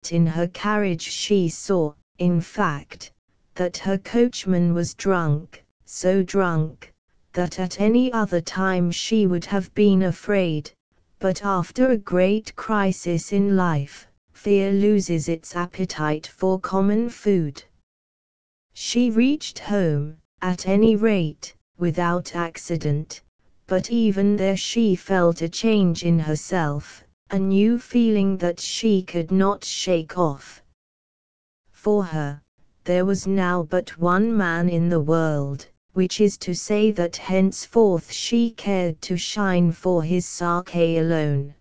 In her carriage she saw, in fact, that her coachman was drunk, so drunk, that at any other time she would have been afraid, but after a great crisis in life, fear loses its appetite for common food. She reached home, at any rate, without accident, but even there she felt a change in herself, a new feeling that she could not shake off. For her, there was now but one man in the world, which is to say that henceforth she cared to shine for his sake alone.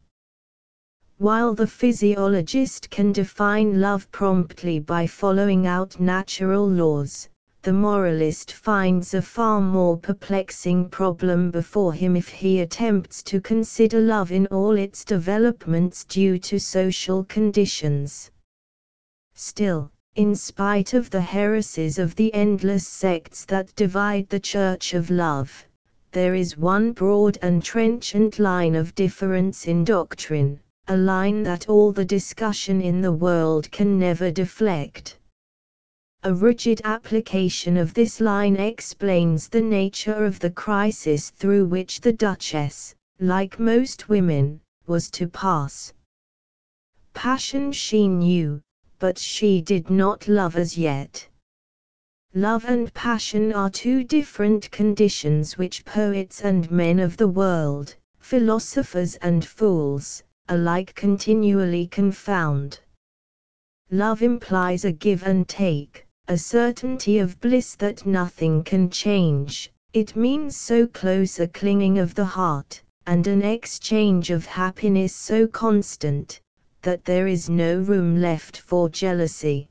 While the physiologist can define love promptly by following out natural laws, the moralist finds a far more perplexing problem before him if he attempts to consider love in all its developments due to social conditions. Still, in spite of the heresies of the endless sects that divide the Church of Love, there is one broad and trenchant line of difference in doctrine, a line that all the discussion in the world can never deflect. A rigid application of this line explains the nature of the crisis through which the Duchess, like most women, was to pass. Passion she knew, but she did not love as yet. Love and passion are two different conditions which poets and men of the world, philosophers and fools, alike continually confound. Love implies a give and take, a certainty of bliss that nothing can change. It means so close a clinging of the heart, and an exchange of happiness so constant, that there is no room left for jealousy.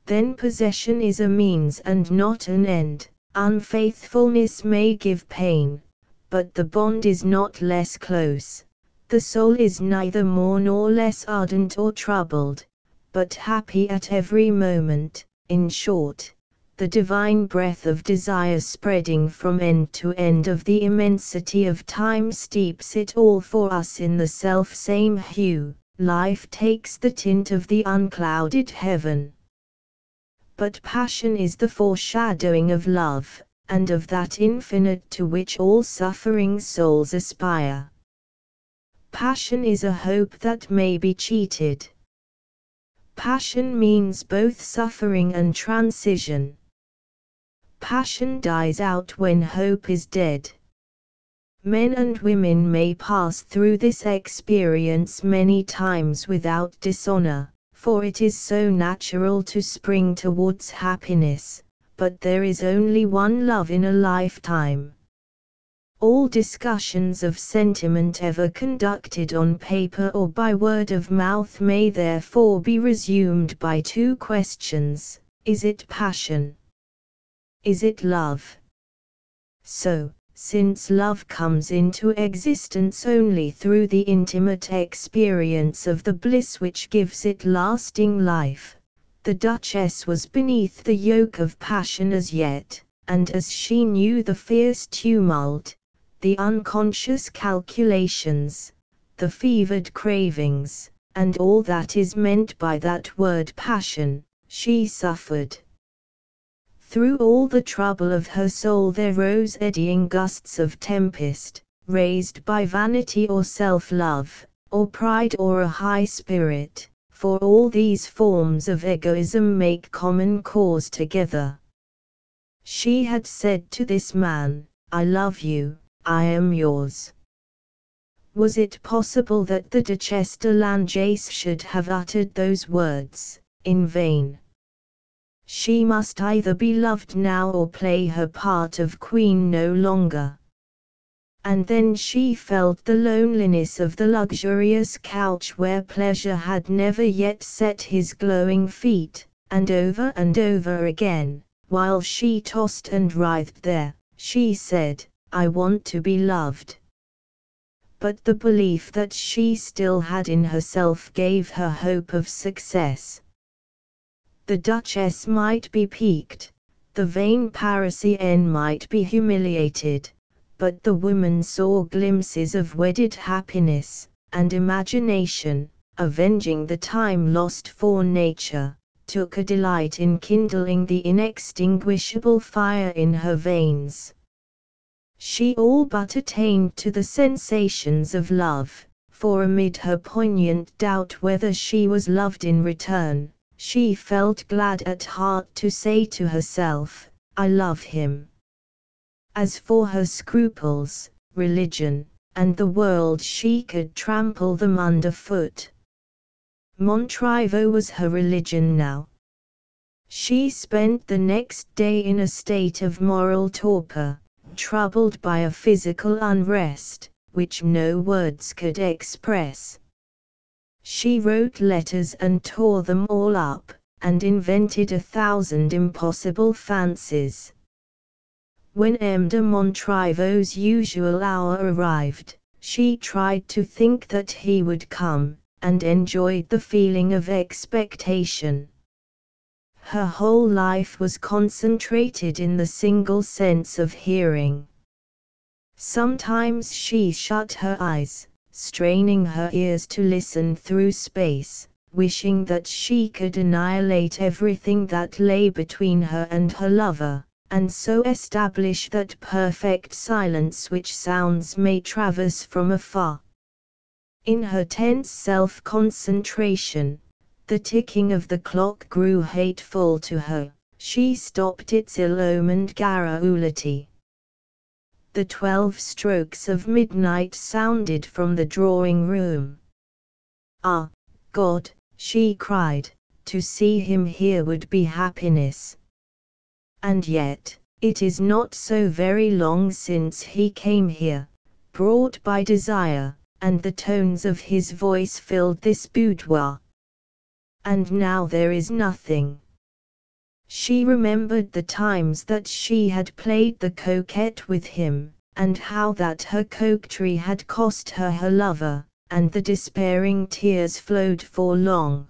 Then possession is a means and not an end. Unfaithfulness may give pain, but the bond is not less close. The soul is neither more nor less ardent or troubled, but happy at every moment. In short, the divine breath of desire spreading from end to end of the immensity of time steeps it all for us in the self-same hue. Life takes the tint of the unclouded heaven. But passion is the foreshadowing of love, and of that infinite to which all suffering souls aspire. Passion is a hope that may be cheated. Passion means both suffering and transition. Passion dies out when hope is dead. Men and women may pass through this experience many times without dishonor, for it is so natural to spring towards happiness, but there is only one love in a lifetime. All discussions of sentiment ever conducted on paper or by word of mouth may therefore be resumed by two questions: is it passion? Is it love? So, since love comes into existence only through the intimate experience of the bliss which gives it lasting life, the Duchess was beneath the yoke of passion as yet, and as she knew the fierce tumult, the unconscious calculations, the fevered cravings, and all that is meant by that word passion, she suffered. Through all the trouble of her soul there rose eddying gusts of tempest, raised by vanity or self-love, or pride or a high spirit, for all these forms of egoism make common cause together. She had said to this man, "I love you, I am yours." Was it possible that the Duchesse de Langeais should have uttered those words in vain? She must either be loved now or play her part of queen no longer. And then she felt the loneliness of the luxurious couch where pleasure had never yet set his glowing feet, and over again, while she tossed and writhed there, she said, "I want to be loved." But the belief that she still had in herself gave her hope of success. The Duchess might be piqued, the vain Parisienne might be humiliated, but the woman saw glimpses of wedded happiness, and imagination, avenging the time lost for nature, took a delight in kindling the inextinguishable fire in her veins. She all but attained to the sensations of love, for amid her poignant doubt whether she was loved in return, she felt glad at heart to say to herself, "I love him." As for her scruples, religion, and the world, she could trample them underfoot. Montriveau was her religion now. She spent the next day in a state of moral torpor, troubled by a physical unrest, which no words could express. She wrote letters and tore them all up, and invented 1,000 impossible fancies. When M. de Montriveau's usual hour arrived, she tried to think that he would come, and enjoyed the feeling of expectation. Her whole life was concentrated in the single sense of hearing. Sometimes she shut her eyes, straining her ears to listen through space, wishing that she could annihilate everything that lay between her and her lover, and so establish that perfect silence which sounds may traverse from afar. In her tense self-concentration, the ticking of the clock grew hateful to her. She stopped its ill-omened garrulity. The 12 strokes of midnight sounded from the drawing-room. "Ah, God," she cried, "to see him here would be happiness. And yet, it is not so very long since he came here, brought by desire, and the tones of his voice filled this boudoir. And now there is nothing." She remembered the times that she had played the coquette with him, and how that her coquetry had cost her her lover, and the despairing tears flowed for long.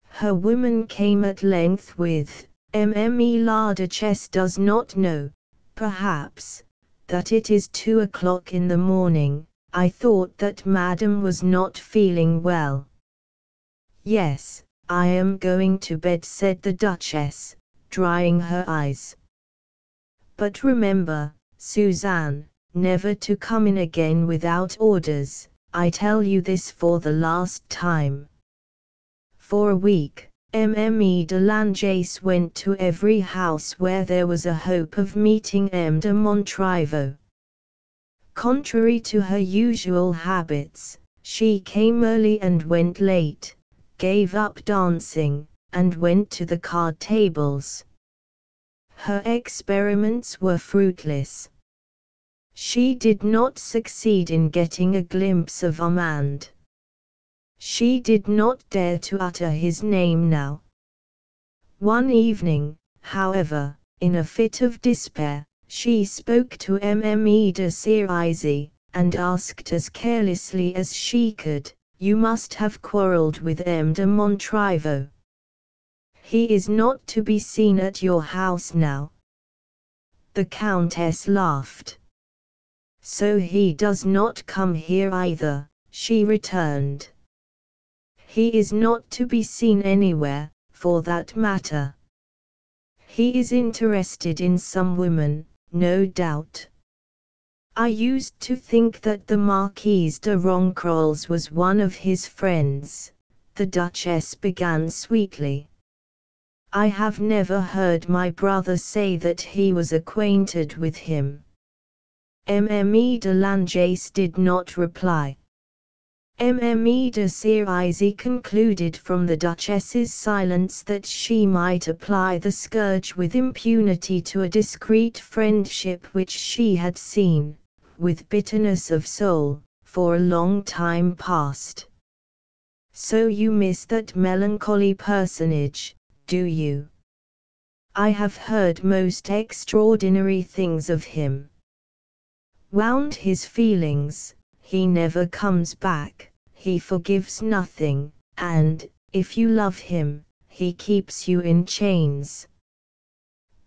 Her woman came at length with, "Mme la Duchesse does not know, perhaps, that it is 2 o'clock in the morning. I thought that Madame was not feeling well." "Yes, I am going to bed," said the Duchess, drying her eyes. "But remember, Suzanne, never to come in again without orders. I tell you this for the last time." For a week, Mme de Langeais went to every house where there was a hope of meeting M. de Montriveau. Contrary to her usual habits, she came early and went late, gave up dancing, and went to the card tables. Her experiments were fruitless. She did not succeed in getting a glimpse of Armand. She did not dare to utter his name now. One evening, however, in a fit of despair, she spoke to Mme de Cerisy, and asked as carelessly as she could, "You must have quarreled with M. de Montriveau. He is not to be seen at your house now." The Countess laughed. "So he does not come here either," she returned. "He is not to be seen anywhere, for that matter. He is interested in some woman, no doubt. I used to think that the Marquise de Roncroles was one of his friends," the Duchess began sweetly. "I have never heard my brother say that he was acquainted with him." Mme de Langeais did not reply. Mme de Cerisy concluded from the Duchess's silence that she might apply the scourge with impunity to a discreet friendship which she had seen, with bitterness of soul, for a long time past. "So you miss that melancholy personage, do you? I have heard most extraordinary things of him. Wound his feelings, he never comes back. He forgives nothing, and, if you love him, he keeps you in chains."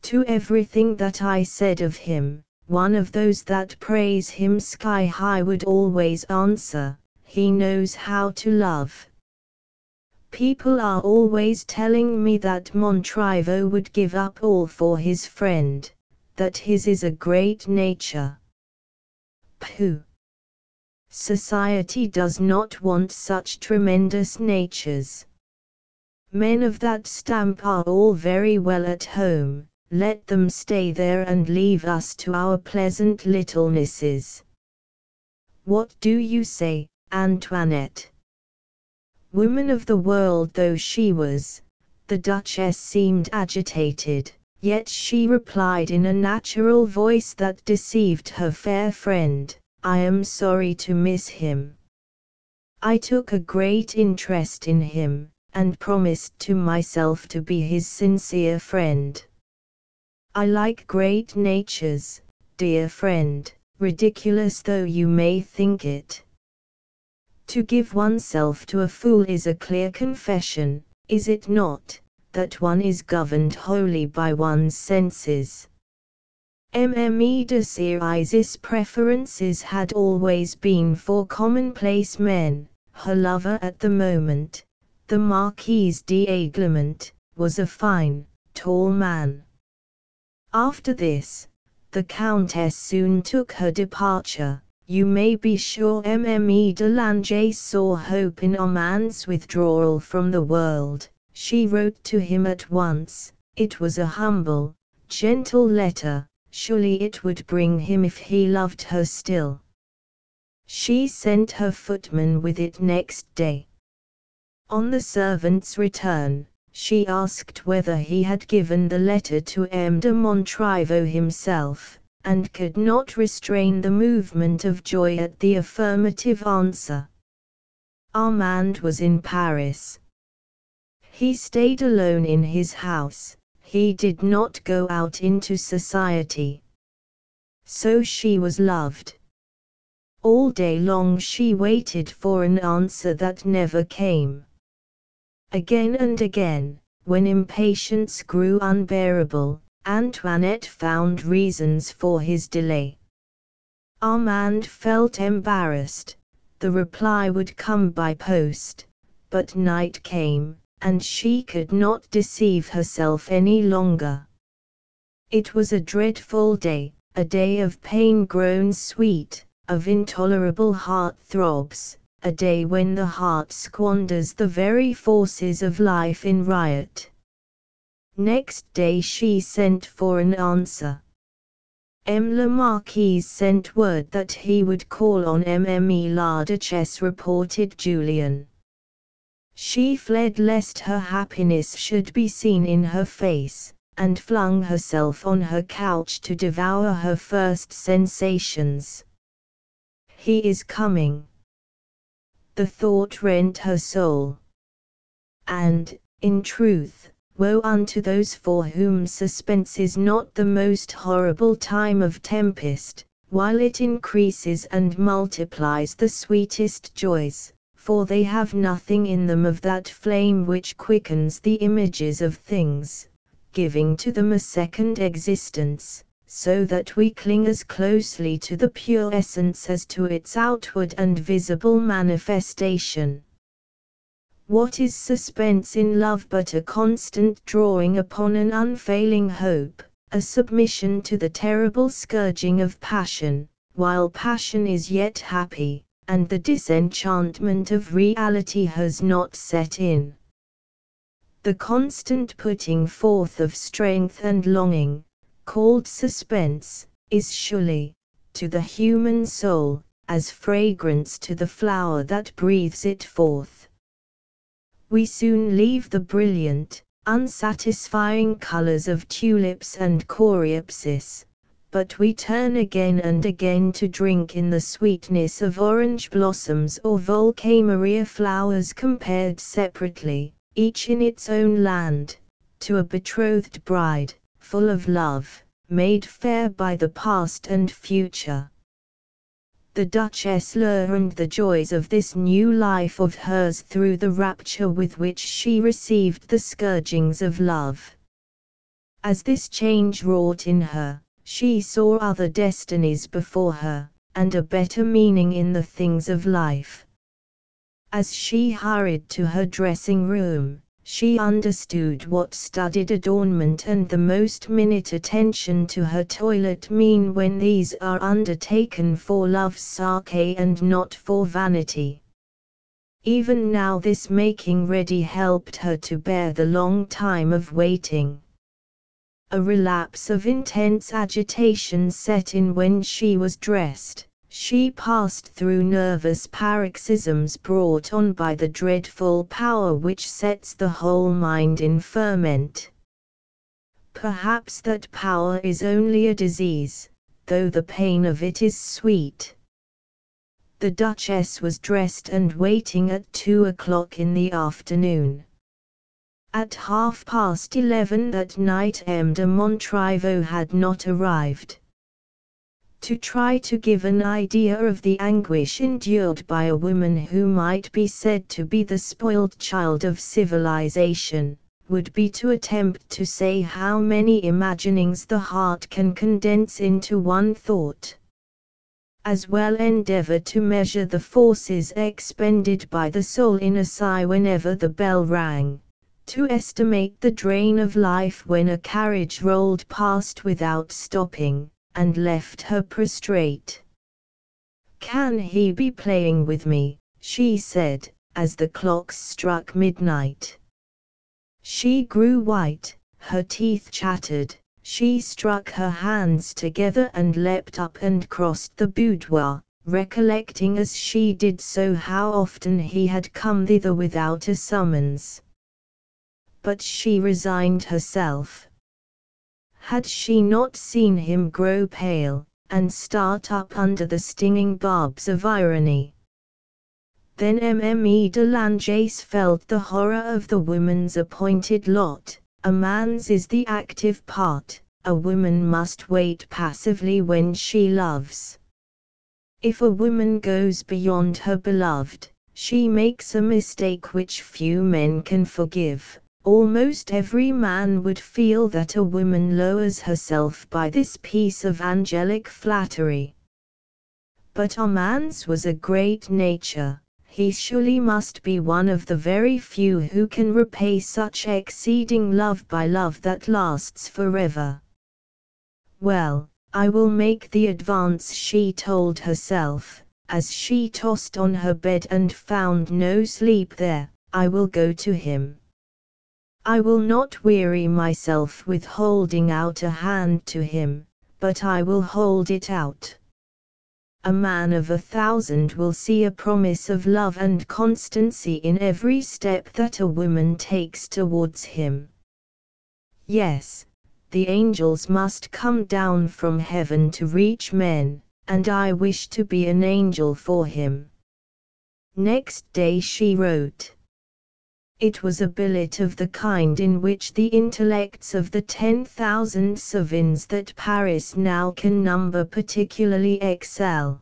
To everything that I said of him, one of those that praise him sky high would always answer, he knows how to love. People are always telling me that Montrivo would give up all for his friend, that his is a great nature. Pooh! Society does not want such tremendous natures. Men of that stamp are all very well at home, let them stay there and leave us to our pleasant littlenesses. What do you say, Antoinette? Woman of the world though she was, the Duchess seemed agitated, yet she replied in a natural voice that deceived her fair friend, I am sorry to miss him. I took a great interest in him, and promised to myself to be his sincere friend. I like great natures, dear friend, ridiculous though you may think it. To give oneself to a fool is a clear confession, is it not, that one is governed wholly by one's senses? Mme de Ceriz's preferences had always been for commonplace men. Her lover at the moment, the Marquis d'Aiglemont, was a fine, tall man. After this, the Countess soon took her departure. You may be sure Mme de Langeais saw hope in Armand's withdrawal from the world. She wrote to him at once. It was a humble, gentle letter. Surely it would bring him if he loved her still. She sent her footman with it next day. On the servant's return, she asked whether he had given the letter to M. de Montrivo himself, and could not restrain the movement of joy at the affirmative answer. Armand was in Paris. He stayed alone in his house. He did not go out into society. So she was loved. All day long she waited for an answer that never came. Again and again, when impatience grew unbearable, Antoinette found reasons for his delay. Armand felt embarrassed. The reply would come by post, but night came, and she could not deceive herself any longer. It was a dreadful day, a day of pain grown sweet, of intolerable heart-throbs, a day when the heart squanders the very forces of life in riot. Next day she sent for an answer. Le Marquis sent word that he would call on Mme la Duchesse, reported Julian. She fled lest her happiness should be seen in her face, and flung herself on her couch to devour her first sensations. He is coming. The thought rent her soul. And, in truth, woe unto those for whom suspense is not the most horrible time of tempest, while it increases and multiplies the sweetest joys. For they have nothing in them of that flame which quickens the images of things, giving to them a second existence, so that we cling as closely to the pure essence as to its outward and visible manifestation. What is suspense in love but a constant drawing upon an unfailing hope, a submission to the terrible scourging of passion, while passion is yet happy, and the disenchantment of reality has not set in. The constant putting forth of strength and longing, called suspense, is surely, to the human soul, as fragrance to the flower that breathes it forth. We soon leave the brilliant, unsatisfying colors of tulips and coreopsis, but we turn again and again to drink in the sweetness of orange blossoms or Volcamaria flowers compared separately, each in its own land, to a betrothed bride, full of love, made fair by the past and future. The Duchess learned the joys of this new life of hers through the rapture with which she received the scourgings of love. As this change wrought in her, she saw other destinies before her, and a better meaning in the things of life. As she hurried to her dressing room, she understood what studied adornment and the most minute attention to her toilet mean when these are undertaken for love's sake and not for vanity. Even now this making ready helped her to bear the long time of waiting. A relapse of intense agitation set in when she was dressed. She passed through nervous paroxysms brought on by the dreadful power which sets the whole mind in ferment. Perhaps that power is only a disease, though the pain of it is sweet. The Duchess was dressed and waiting at 2 o'clock in the afternoon. At 11:30 that night M. de Montriveau had not arrived. To try to give an idea of the anguish endured by a woman who might be said to be the spoiled child of civilization, would be to attempt to say how many imaginings the heart can condense into one thought. As well endeavor to measure the forces expended by the soul in a sigh whenever the bell rang, to estimate the drain of life when a carriage rolled past without stopping, and left her prostrate. "Can he be playing with me?" she said, as the clocks struck midnight. She grew white, her teeth chattered, she struck her hands together and leapt up and crossed the boudoir, recollecting as she did so how often he had come thither without a summons. But she resigned herself. Had she not seen him grow pale, and start up under the stinging barbs of irony? Then Mme de Langeais felt the horror of the woman's appointed lot. A man's is the active part, a woman must wait passively when she loves. If a woman goes beyond her beloved, she makes a mistake which few men can forgive. Almost every man would feel that a woman lowers herself by this piece of angelic flattery. But Armand's was a great nature, he surely must be one of the very few who can repay such exceeding love by love that lasts forever. "Well, I will make the advance," she told herself, as she tossed on her bed and found no sleep there. "I will go to him. I will not weary myself with holding out a hand to him, but I will hold it out. A man of 1,000 will see a promise of love and constancy in every step that a woman takes towards him. Yes, the angels must come down from heaven to reach men, and I wish to be an angel for him." Next day she wrote. It was a billet of the kind in which the intellects of the 10,000 savants that Paris now can number particularly excel.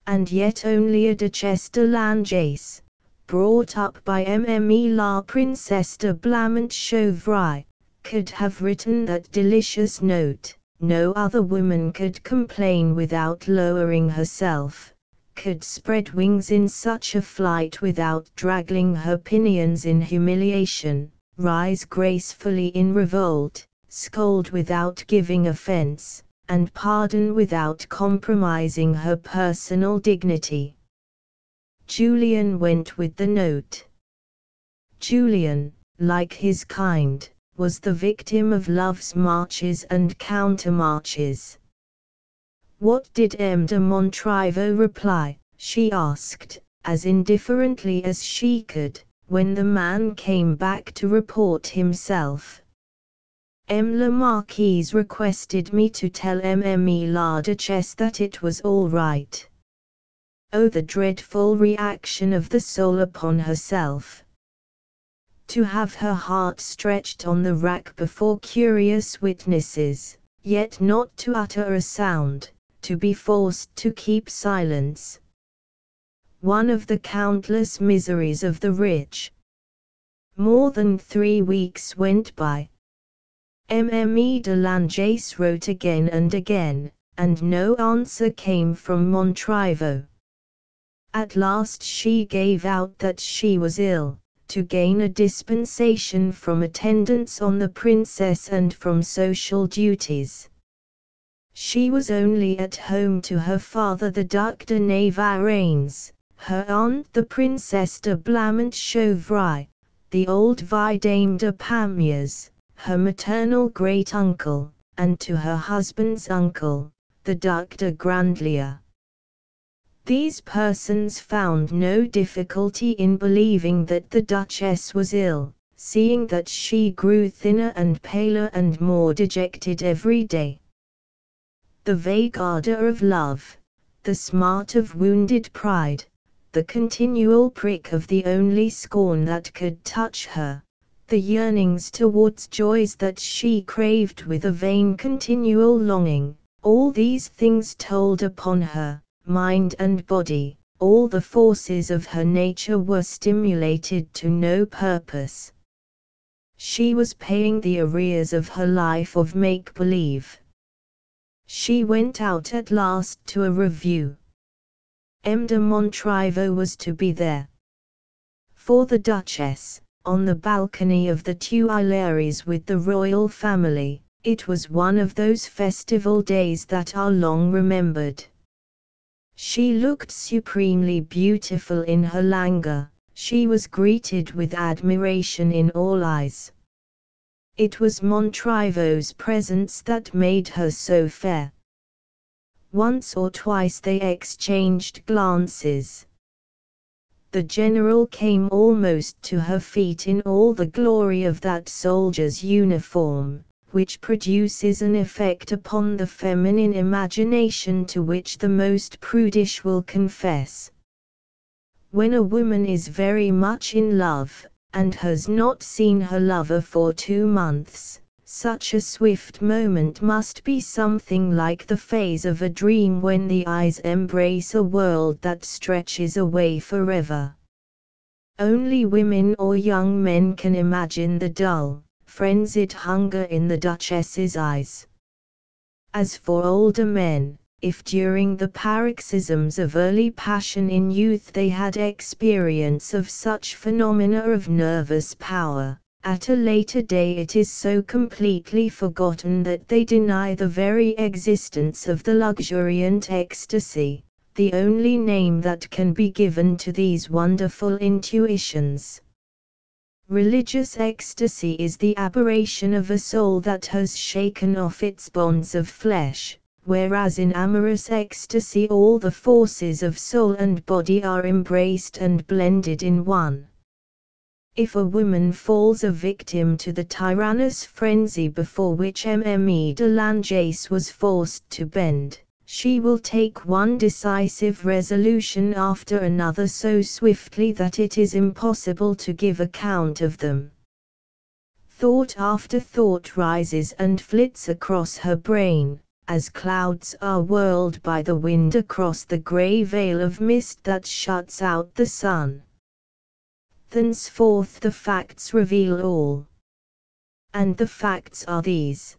And yet only a Duchesse de Langeais, brought up by Mme la Princesse de Blamont-Chauvry, could have written that delicious note. No other woman could complain without lowering herself, could spread wings in such a flight without dragging her pinions in humiliation, rise gracefully in revolt, scold without giving offense, and pardon without compromising her personal dignity. Julian went with the note. Julian, like his kind, was the victim of love's marches and countermarches. "What did M. de Montriveau reply?" she asked, as indifferently as she could, when the man came back to report himself. "M. la Marquise requested me to tell Mme la Duchesse that it was all right." Oh, the dreadful reaction of the soul upon herself! To have her heart stretched on the rack before curious witnesses, yet not to utter a sound, to be forced to keep silence. One of the countless miseries of the rich. More than 3 weeks went by. Mme de Langeais wrote again and again, and no answer came from Montriveau. At last she gave out that she was ill, to gain a dispensation from attendance on the princess and from social duties. She was only at home to her father the Duc de Navarreins, her aunt the Princess de Blamont-Chauvry, the old Vidame de Pamiers, her maternal great-uncle, and to her husband's uncle, the Duc de Grandlieu. These persons found no difficulty in believing that the Duchess was ill, seeing that she grew thinner and paler and more dejected every day. The vague ardor of love, the smart of wounded pride, the continual prick of the only scorn that could touch her, the yearnings towards joys that she craved with a vain continual longing, all these things told upon her mind and body. All the forces of her nature were stimulated to no purpose. She was paying the arrears of her life of make-believe. She went out at last to a review. M. de Montriveau was to be there. For the Duchess, on the balcony of the Tuileries with the royal family, it was one of those festival days that are long remembered. She looked supremely beautiful in her languor, she was greeted with admiration in all eyes. It was Montriveau's presence that made her so fair. Once or twice they exchanged glances. The general came almost to her feet in all the glory of that soldier's uniform, which produces an effect upon the feminine imagination to which the most prudish will confess. When a woman is very much in love, and has not seen her lover for 2 months, such a swift moment must be something like the phase of a dream when the eyes embrace a world that stretches away forever. Only women or young men can imagine the dull, frenzied hunger in the Duchess's eyes. As for older men, if during the paroxysms of early passion in youth they had experience of such phenomena of nervous power, at a later day it is so completely forgotten that they deny the very existence of the luxuriant ecstasy, the only name that can be given to these wonderful intuitions. Religious ecstasy is the aberration of a soul that has shaken off its bonds of flesh, whereas in amorous ecstasy all the forces of soul and body are embraced and blended in one. If a woman falls a victim to the tyrannous frenzy before which Mme de Langeais was forced to bend, she will take one decisive resolution after another so swiftly that it is impossible to give account of them. Thought after thought rises and flits across her brain, as clouds are whirled by the wind across the grey veil of mist that shuts out the sun. Thenceforth the facts reveal all. And the facts are these.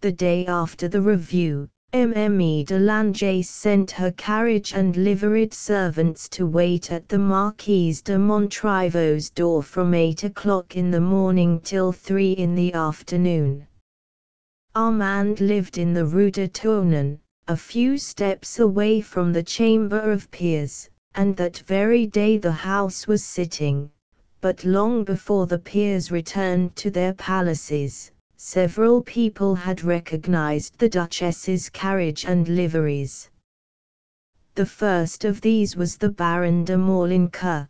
The day after the review, Mme de Langeais sent her carriage and liveried servants to wait at the Marquise de Montriveau's door from 8 o'clock in the morning till 3 in the afternoon. Armand lived in the Rue de Tournon, a few steps away from the Chamber of Peers, and that very day the House was sitting, but long before the peers returned to their palaces. Several people had recognized the Duchess's carriage and liveries. The first of these was the Baron de Maulincour.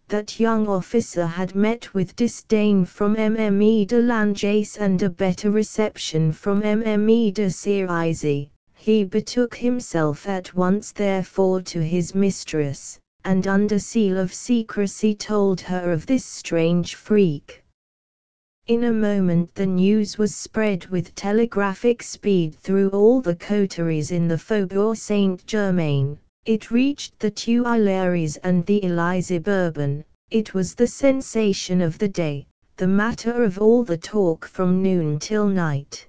That young officer had met with disdain from Mme de Langeais and a better reception from Mme de Cerisy. He betook himself at once therefore to his mistress, and under seal of secrecy told her of this strange freak. In a moment the news was spread with telegraphic speed through all the coteries in the Faubourg Saint-Germain, it reached the Tuileries and the Élysée-Bourbon, it was the sensation of the day, the matter of all the talk from noon till night.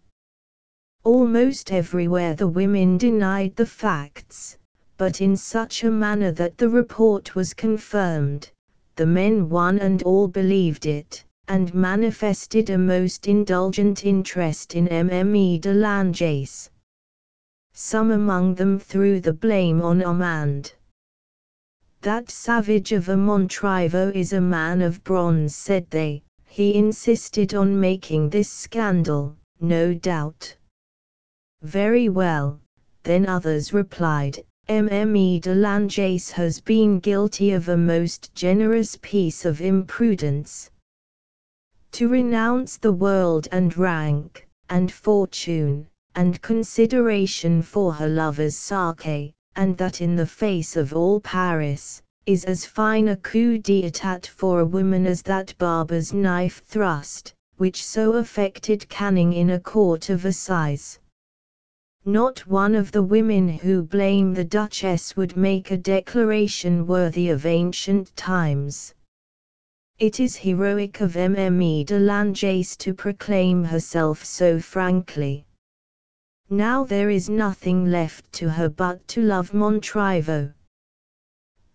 Almost everywhere the women denied the facts, but in such a manner that the report was confirmed. The men one and all believed it, and manifested a most indulgent interest in Mme de Langeais. Some among them threw the blame on Armand. "That savage of a Montriveau is a man of bronze," said they. "He insisted on making this scandal, no doubt." "Very well," then others replied, "Mme de Langeais has been guilty of a most generous piece of imprudence. To renounce the world and rank, and fortune, and consideration for her lover's sake, and that in the face of all Paris, is as fine a coup d'état for a woman as that barber's knife thrust, which so affected Canning in a court of assize. Not one of the women who blame the Duchess would make a declaration worthy of ancient times. It is heroic of Mme de Langeais to proclaim herself so frankly. Now there is nothing left to her but to love Montriveau.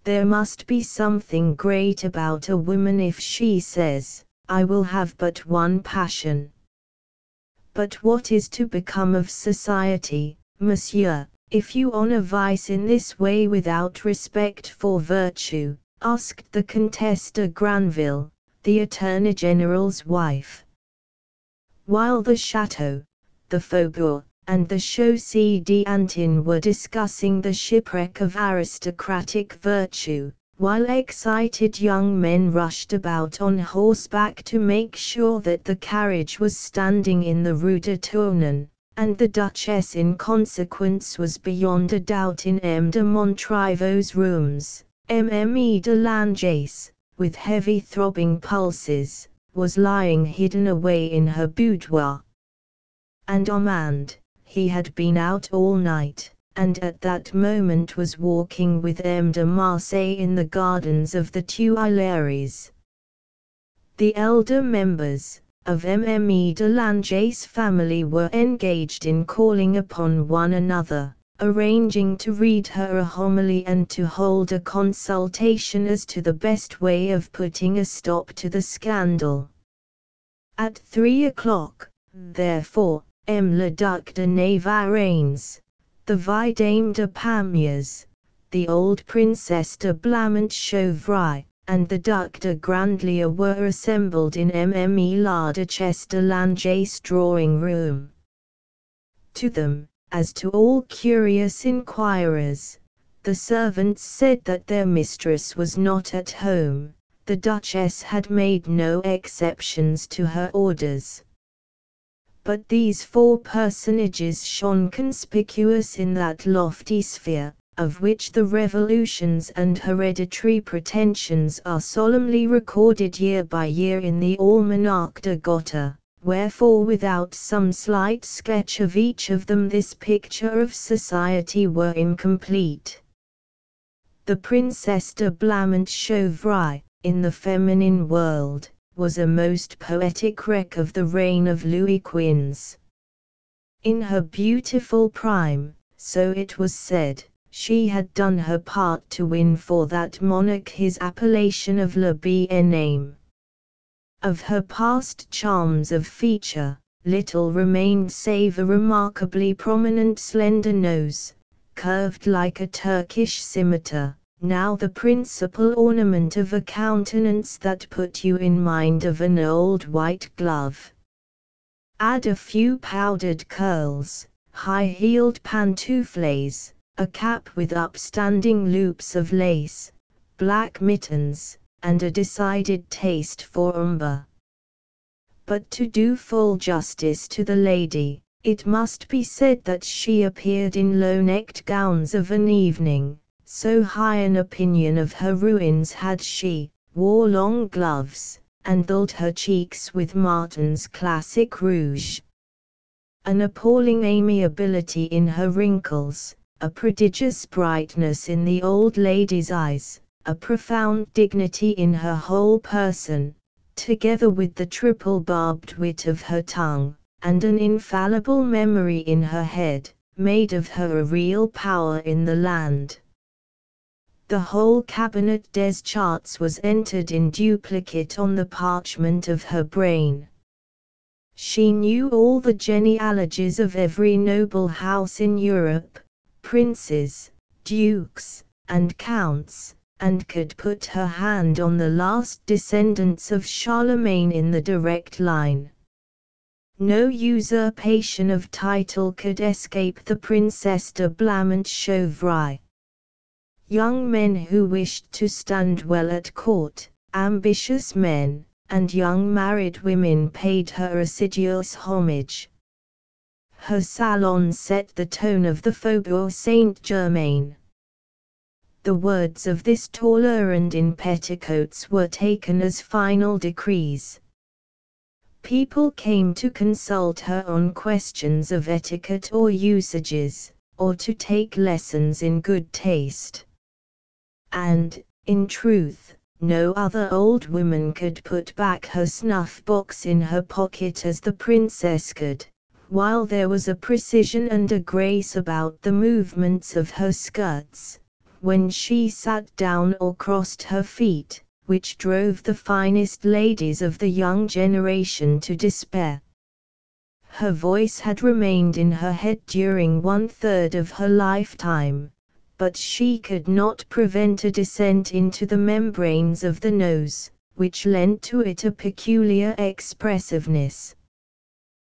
There must be something great about a woman if she says, 'I will have but one passion.' But what is to become of society, monsieur, if you honor vice in this way without respect for virtue?" asked the Comtesse de Granville, the Attorney General's wife. While the Château, the Faubourg, and the Chaussée d'Antin were discussing the shipwreck of aristocratic virtue, while excited young men rushed about on horseback to make sure that the carriage was standing in the Rue de Tournon, and the Duchess in consequence was beyond a doubt in M. de Montriveau's rooms, Mme de Langeais, with heavy throbbing pulses, was lying hidden away in her boudoir. And Armand, he had been out all night, and at that moment was walking with M. de Marseille in the gardens of the Tuileries. The elder members of Mme de Langeais' family were engaged in calling upon one another, arranging to read her a homily and to hold a consultation as to the best way of putting a stop to the scandal. At 3 o'clock, therefore, le Duc de Navarreins, the Vidame de Pamiers, the old Princess de Blamont-Chauvry, and the Duc de Grandlieu were assembled in Mme la Duchesse de Langeais' drawing-room. To them, as to all curious inquirers, the servants said that their mistress was not at home. The Duchess had made no exceptions to her orders. But these four personages shone conspicuous in that lofty sphere, of which the revolutions and hereditary pretensions are solemnly recorded year by year in the Almanach de Gotha, wherefore without some slight sketch of each of them this picture of society were incomplete. The Princess de Blamont-Chauvry, in the feminine world, was a most poetic wreck of the reign of Louis Quinze. In her beautiful prime, so it was said, she had done her part to win for that monarch his appellation of le bien-aimé. Of her past charms of feature, little remained save a remarkably prominent slender nose, curved like a Turkish scimitar, now the principal ornament of a countenance that put you in mind of an old white glove. Add a few powdered curls, high-heeled pantoufles, a cap with upstanding loops of lace, black mittens, and a decided taste for umber. But to do full justice to the lady, it must be said that she appeared in low-necked gowns of an evening. So high an opinion of her ruins had she, wore long gloves, and dulled her cheeks with Martin's classic rouge. An appalling amiability in her wrinkles, a prodigious brightness in the old lady's eyes, a profound dignity in her whole person, together with the triple barbed wit of her tongue, and an infallible memory in her head, made of her a real power in the land. The whole cabinet des charts was entered in duplicate on the parchment of her brain. She knew all the genealogies of every noble house in Europe, princes, dukes, and counts, and could put her hand on the last descendants of Charlemagne in the direct line. No usurpation of title could escape the Princesse de Blamont-Chauvry. Young men who wished to stand well at court, ambitious men, and young married women paid her assiduous homage. Her salon set the tone of the Faubourg Saint-Germain. The words of this tall errand in petticoats were taken as final decrees. People came to consult her on questions of etiquette or usages, or to take lessons in good taste. And, in truth, no other old woman could put back her snuff-box in her pocket as the princess could, while there was a precision and a grace about the movements of her skirts, when she sat down or crossed her feet, which drove the finest ladies of the young generation to despair. Her voice had remained in her head during 1/3 of her lifetime, but she could not prevent a descent into the membranes of the nose, which lent to it a peculiar expressiveness.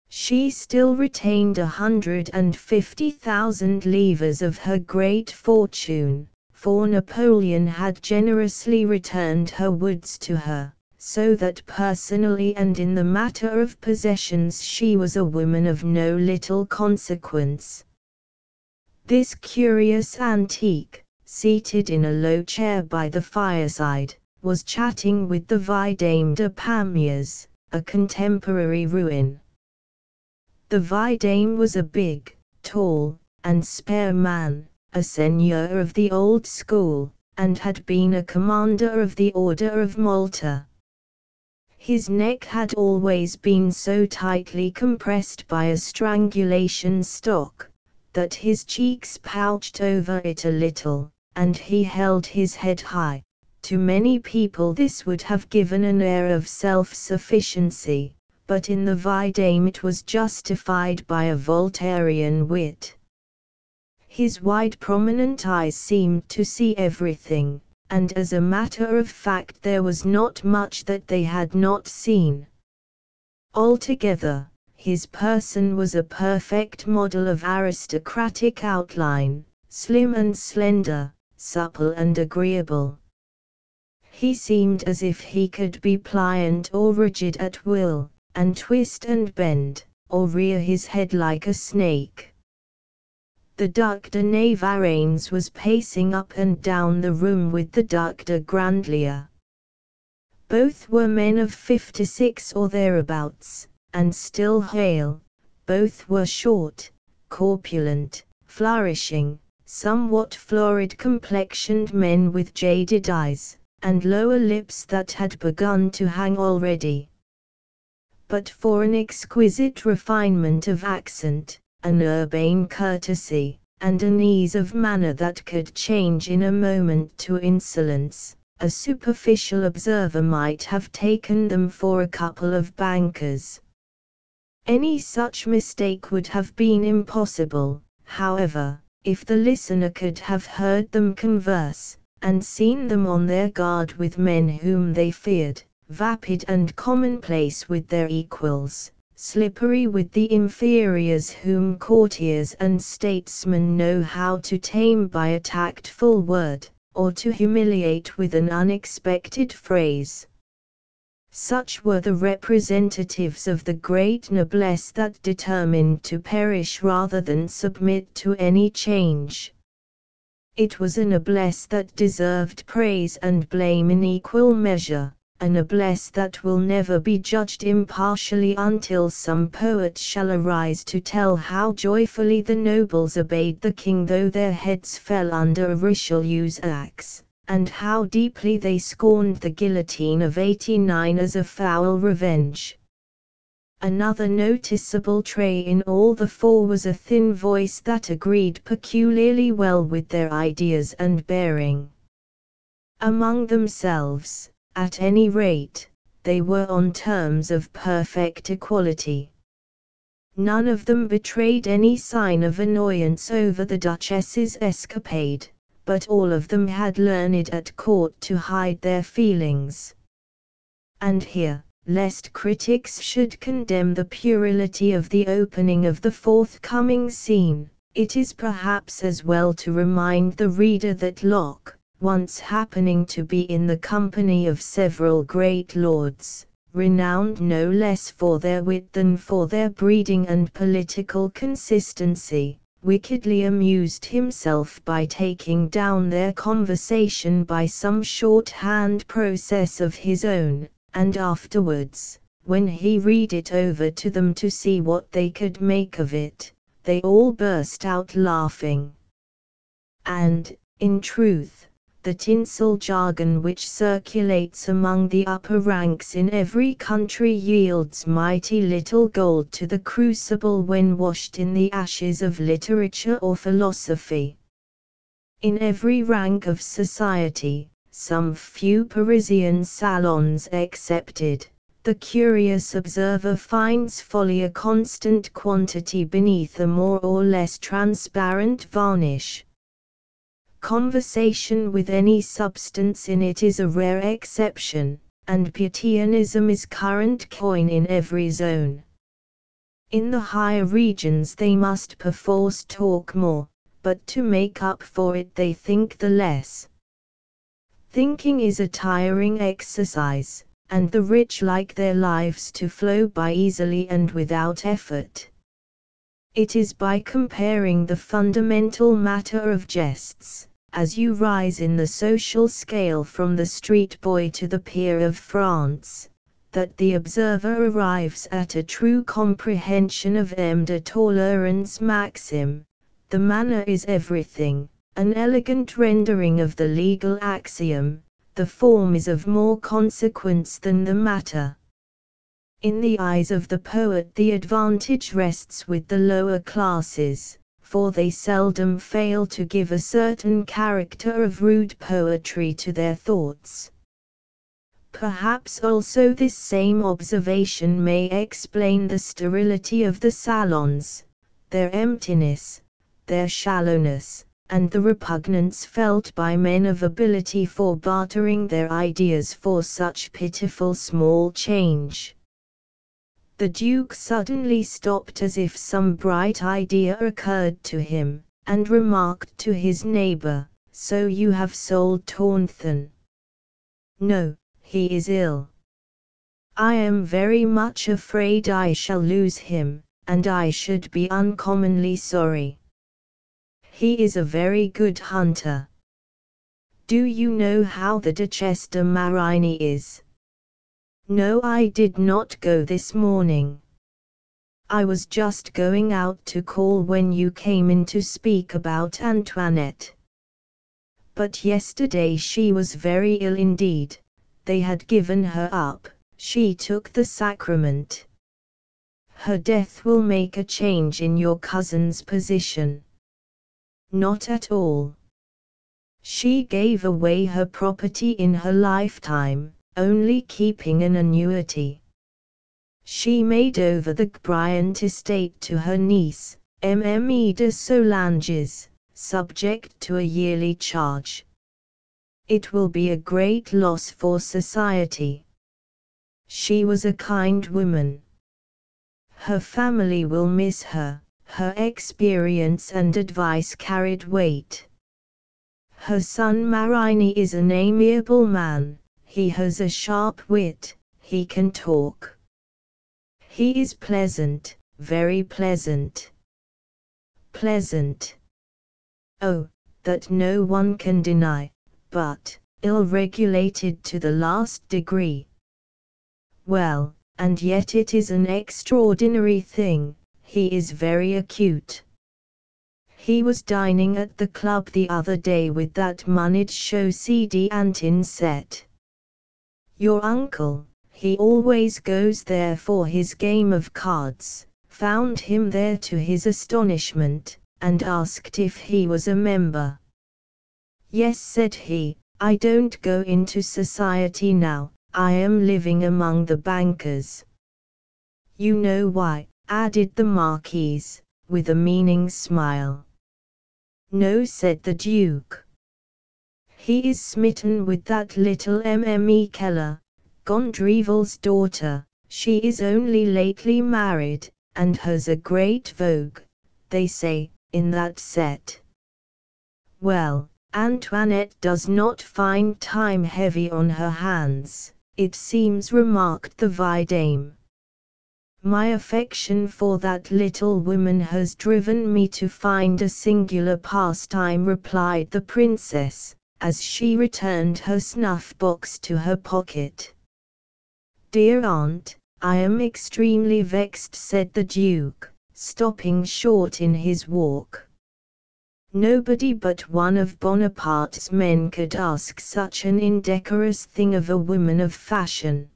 She still retained 150,000 livres of her great fortune, for Napoleon had generously returned her woods to her, so that personally and in the matter of possessions she was a woman of no little consequence. This curious antique, seated in a low chair by the fireside, was chatting with the Vidame de Pamiers, a contemporary ruin. The Vidame was a big, tall, and spare man, a seigneur of the old school, and had been a commander of the Order of Malta. His neck had always been so tightly compressed by a strangulation stock, that his cheeks pouched over it a little, and he held his head high. To many people this would have given an air of self-sufficiency, but in the Vidame it was justified by a Voltairean wit. His wide prominent eyes seemed to see everything, and as a matter of fact there was not much that they had not seen. Altogether, his person was a perfect model of aristocratic outline, slim and slender, supple and agreeable. He seemed as if he could be pliant or rigid at will, and twist and bend, or rear his head like a snake. The Duc de Navarreins was pacing up and down the room with the Duc de Grandlieu. Both were men of 56 or thereabouts, and still hale. Both were short, corpulent, flourishing, somewhat florid-complexioned men with jaded eyes, and lower lips that had begun to hang already. But for an exquisite refinement of accent, an urbane courtesy, and an ease of manner that could change in a moment to insolence, a superficial observer might have taken them for a couple of bankers. Any such mistake would have been impossible, however, if the listener could have heard them converse, and seen them on their guard with men whom they feared, vapid and commonplace with their equals, slippery with the inferiors whom courtiers and statesmen know how to tame by a tactful word, or to humiliate with an unexpected phrase. Such were the representatives of the great noblesse that determined to perish rather than submit to any change. It was a noblesse that deserved praise and blame in equal measure, a noblesse that will never be judged impartially until some poet shall arise to tell how joyfully the nobles obeyed the king though their heads fell under Richelieu's axe, and how deeply they scorned the guillotine of '89 as a foul revenge. Another noticeable trait in all the four was a thin voice that agreed peculiarly well with their ideas and bearing. Among themselves, at any rate, they were on terms of perfect equality. None of them betrayed any sign of annoyance over the Duchess's escapade, but all of them had learned at court to hide their feelings. And here, lest critics should condemn the puerility of the opening of the forthcoming scene, it is perhaps as well to remind the reader that Locke, once happening to be in the company of several great lords, renowned no less for their wit than for their breeding and political consistency, wickedly amused himself by taking down their conversation by some shorthand process of his own, and afterwards, when he read it over to them to see what they could make of it, they all burst out laughing. And, in truth, the tinsel jargon which circulates among the upper ranks in every country yields mighty little gold to the crucible when washed in the ashes of literature or philosophy. In every rank of society, some few Parisian salons excepted, the curious observer finds folly a constant quantity beneath a more or less transparent varnish. Conversation with any substance in it is a rare exception, and Putianism is current coin in every zone. In the higher regions they must perforce talk more, but to make up for it they think the less. Thinking is a tiring exercise, and the rich like their lives to flow by easily and without effort. It is by comparing the fundamental matter of jests, as you rise in the social scale from the street boy to the peer of France, that the observer arrives at a true comprehension of M. de Talleyrand's maxim, "The manner is everything," an elegant rendering of the legal axiom, "The form is of more consequence than the matter." In the eyes of the poet the advantage rests with the lower classes, for they seldom fail to give a certain character of rude poetry to their thoughts. Perhaps also this same observation may explain the sterility of the salons, their emptiness, their shallowness, and the repugnance felt by men of ability for bartering their ideas for such pitiful small change. The Duke suddenly stopped as if some bright idea occurred to him, and remarked to his neighbor, "So you have sold Taunton?" "No, he is ill." "I am very much afraid I shall lose him, and I should be uncommonly sorry. He is a very good hunter." "Do you know how the Duchesse de Marigny is?" "No, I did not go this morning. I was just going out to call when you came in to speak about Antoinette. But yesterday she was very ill indeed, they had given her up, she took the sacrament. Her death will make a change in your cousin's position." "Not at all. She gave away her property in her lifetime, only keeping an annuity. She made over the Bryant estate to her niece, Mme de Solanges, subject to a yearly charge. It will be a great loss for society. She was a kind woman. Her family will miss her, her experience and advice carried weight. Her son Marigny is an amiable man. He has a sharp wit, he can talk. He is pleasant, very pleasant. Pleasant. Oh, that no one can deny, but ill-regulated to the last degree. Well, and yet it is an extraordinary thing, he is very acute. He was dining at the club the other day with that moneyed Chaussee d'Antin set. Your uncle, he always goes there for his game of cards, found him there to his astonishment, and asked if he was a member. Yes, said he, I don't go into society now, I am living among the bankers. You know why, added the Marquise, with a meaning smile. No, said the Duke. He is smitten with that little Mme. Keller, Gondrevel's daughter. She is only lately married, and has a great vogue, they say, in that set. Well, Antoinette does not find time heavy on her hands, it seems, remarked the vidame. My affection for that little woman has driven me to find a singular pastime, replied the princess, as she returned her snuff-box to her pocket. Dear aunt, I am extremely vexed, said the Duke, stopping short in his walk. Nobody but one of Bonaparte's men could ask such an indecorous thing of a woman of fashion.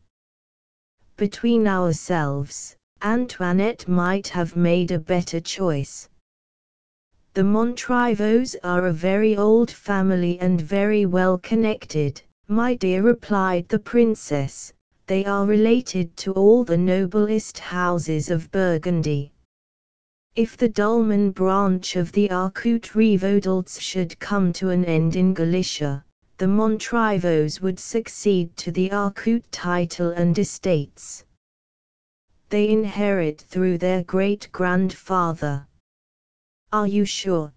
Between ourselves, Antoinette might have made a better choice. The Montriveaux are a very old family and very well connected, my dear, replied the princess. They are related to all the noblest houses of Burgundy. If the Dolman branch of the Arcout Revaudolts should come to an end in Galicia, the Montriveaux would succeed to the Arcout title and estates. They inherit through their great-grandfather. Are you sure?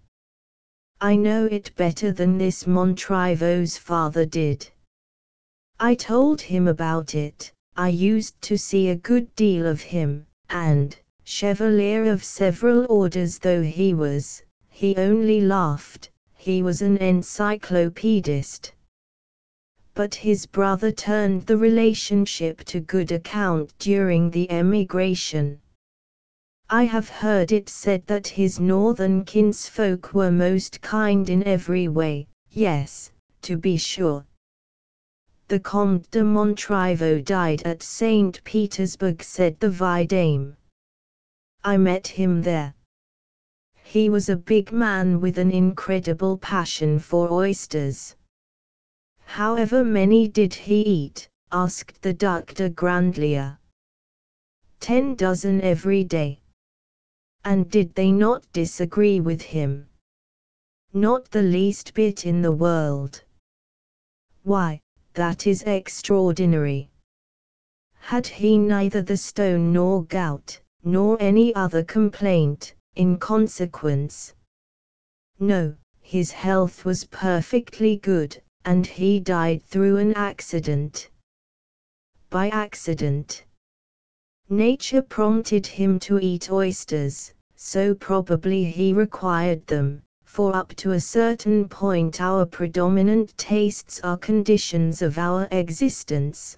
I know it better than this Montriveau's father did. I told him about it, I used to see a good deal of him, and, Chevalier of several orders though he was, he only laughed, he was an encyclopedist. But his brother turned the relationship to good account during the emigration. I have heard it said that his northern kinsfolk were most kind in every way. Yes, to be sure. The Comte de Montriveau died at St. Petersburg, said the vidame. I met him there. He was a big man with an incredible passion for oysters. However many did he eat? Asked the Duc de Grandlieu. 10 dozen every day. And did they not disagree with him? Not the least bit in the world. Why, that is extraordinary. Had he neither the stone nor gout, nor any other complaint, in consequence? No, his health was perfectly good, and he died through an accident. By accident. Nature prompted him to eat oysters, so probably he required them, for up to a certain point our predominant tastes are conditions of our existence.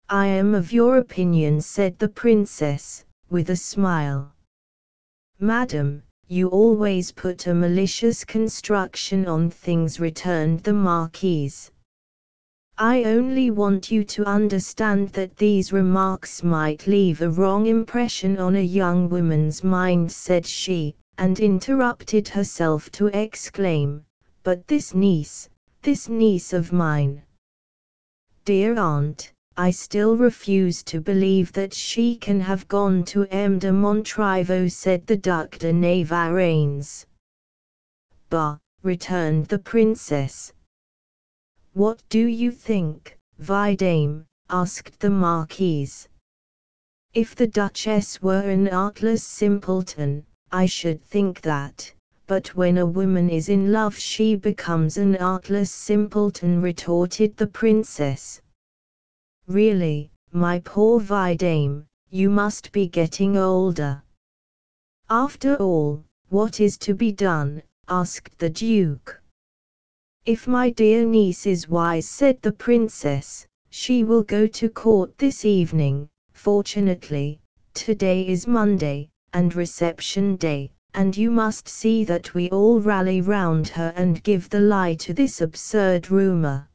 I am of your opinion, said the princess, with a smile. Madam, you always put a malicious construction on things, returned the Marquise. I only want you to understand that these remarks might leave a wrong impression on a young woman's mind, said she, and interrupted herself to exclaim, but this niece of mine. Dear aunt, I still refuse to believe that she can have gone to M. de Montriveau, said the Duc de Navarreins. Bah, returned the princess. What do you think, vidame? Asked the Marquise. If the Duchess were an artless simpleton, I should think that, but when a woman is in love she becomes an artless simpleton, retorted the princess. Really, my poor vidame, you must be getting older. After all, what is to be done? Asked the Duke. If my dear niece is wise, said the princess, she will go to court this evening. Fortunately, today is Monday, and reception day, and you must see that we all rally round her and give the lie to this absurd rumor.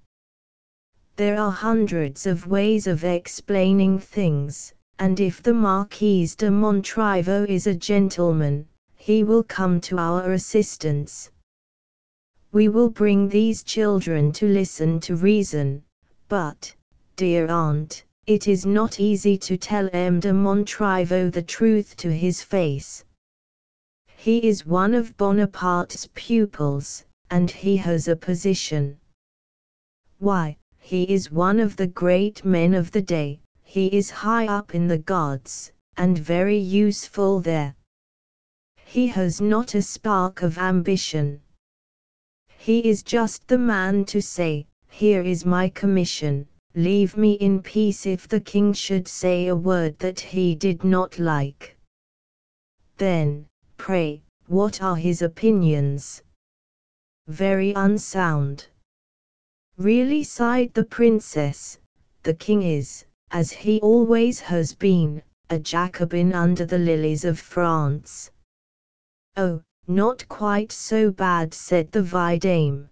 There are hundreds of ways of explaining things, and if the Marquis de Montriveau is a gentleman, he will come to our assistance. we will bring these children to listen to reason, but, dear aunt, it is not easy to tell M. de Montriveau the truth to his face. He is one of Bonaparte's pupils, and he has a position. Why, he is one of the great men of the day, he is high up in the gods, and very useful there. He has not a spark of ambition. He is just the man to say, here is my commission, leave me in peace if the king should say a word that he did not like. Then, pray, what are his opinions? Very unsound. Really, sighed the princess, the king is, as he always has been, a Jacobin under the lilies of France. Oh, not quite so bad, said the vidame.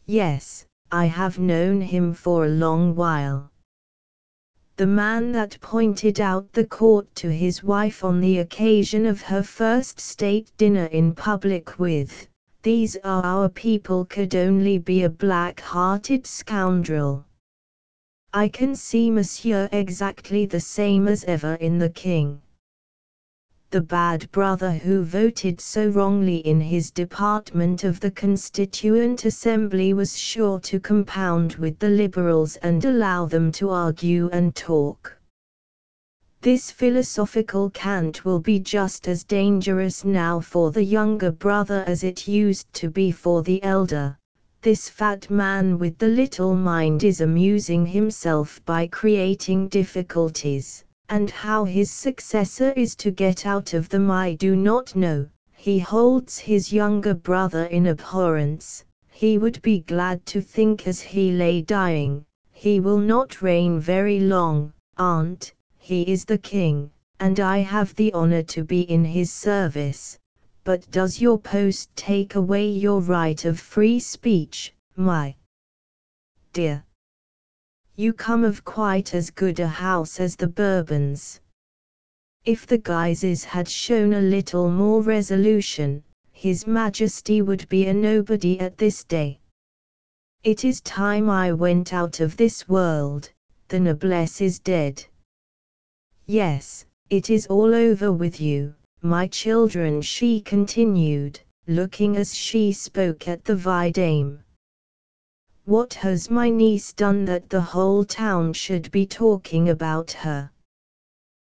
Yes, I have known him for a long while. The man that pointed out the court to his wife on the occasion of her first state dinner in public with, "These are our people," could only be a black-hearted scoundrel. I can see Monsieur exactly the same as ever in the king. The bad brother who voted so wrongly in his department of the Constituent Assembly was sure to compound with the liberals and allow them to argue and talk. This philosophical cant will be just as dangerous now for the younger brother as it used to be for the elder. This fat man with the little mind is amusing himself by creating difficulties. And how his successor is to get out of them I do not know. He holds his younger brother in abhorrence. He would be glad to think as he lay dying, he will not reign very long, aunt, he is the king, and I have the honor to be in his service. But does your post take away your right of free speech, my dear? You come of quite as good a house as the Bourbons. If the Guises had shown a little more resolution, His Majesty would be a nobody at this day. It is time I went out of this world, the noblesse is dead. Yes, it is all over with you, my children, she continued, looking as she spoke at the vidame. What has my niece done that the whole town should be talking about her?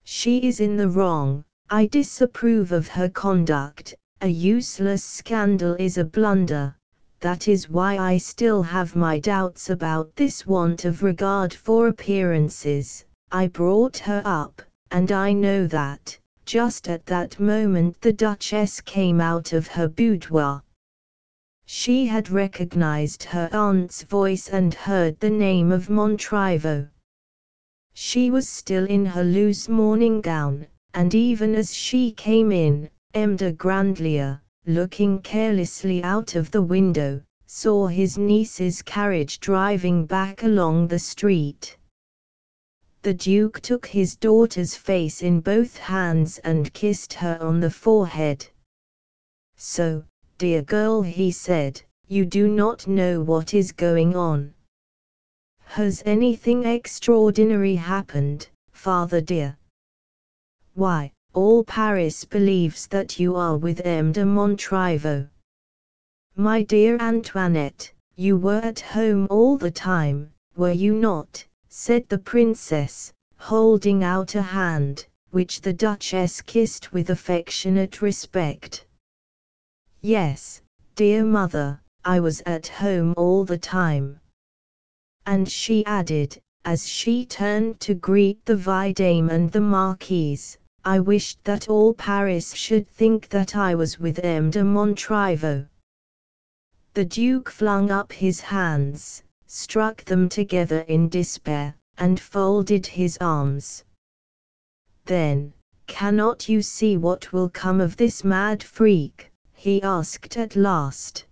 She is in the wrong, I disapprove of her conduct, a useless scandal is a blunder, that is why I still have my doubts about this want of regard for appearances. I brought her up, and I know that, just at that moment the Duchess came out of her boudoir. She had recognized her aunt's voice and heard the name of Montriveau. She was still in her loose morning gown, and even as she came in, M. de Grandlieu, looking carelessly out of the window, saw his niece's carriage driving back along the street. The Duke took his daughter's face in both hands and kissed her on the forehead. "So, dear girl," he said, "you do not know what is going on. Has anything extraordinary happened, father dear?" "Why, all Paris believes that you are with M. de Montriveau." "My dear Antoinette, you were at home all the time, were you not?" said the princess, holding out a hand, which the Duchess kissed with affectionate respect. "Yes, dear mother, I was at home all the time." And she added, as she turned to greet the vidame and the marquise, "I wished that all Paris should think that I was with M. de Montriveau." The Duke flung up his hands, struck them together in despair, and folded his arms. "Then, cannot you see what will come of this mad freak?" he asked at last.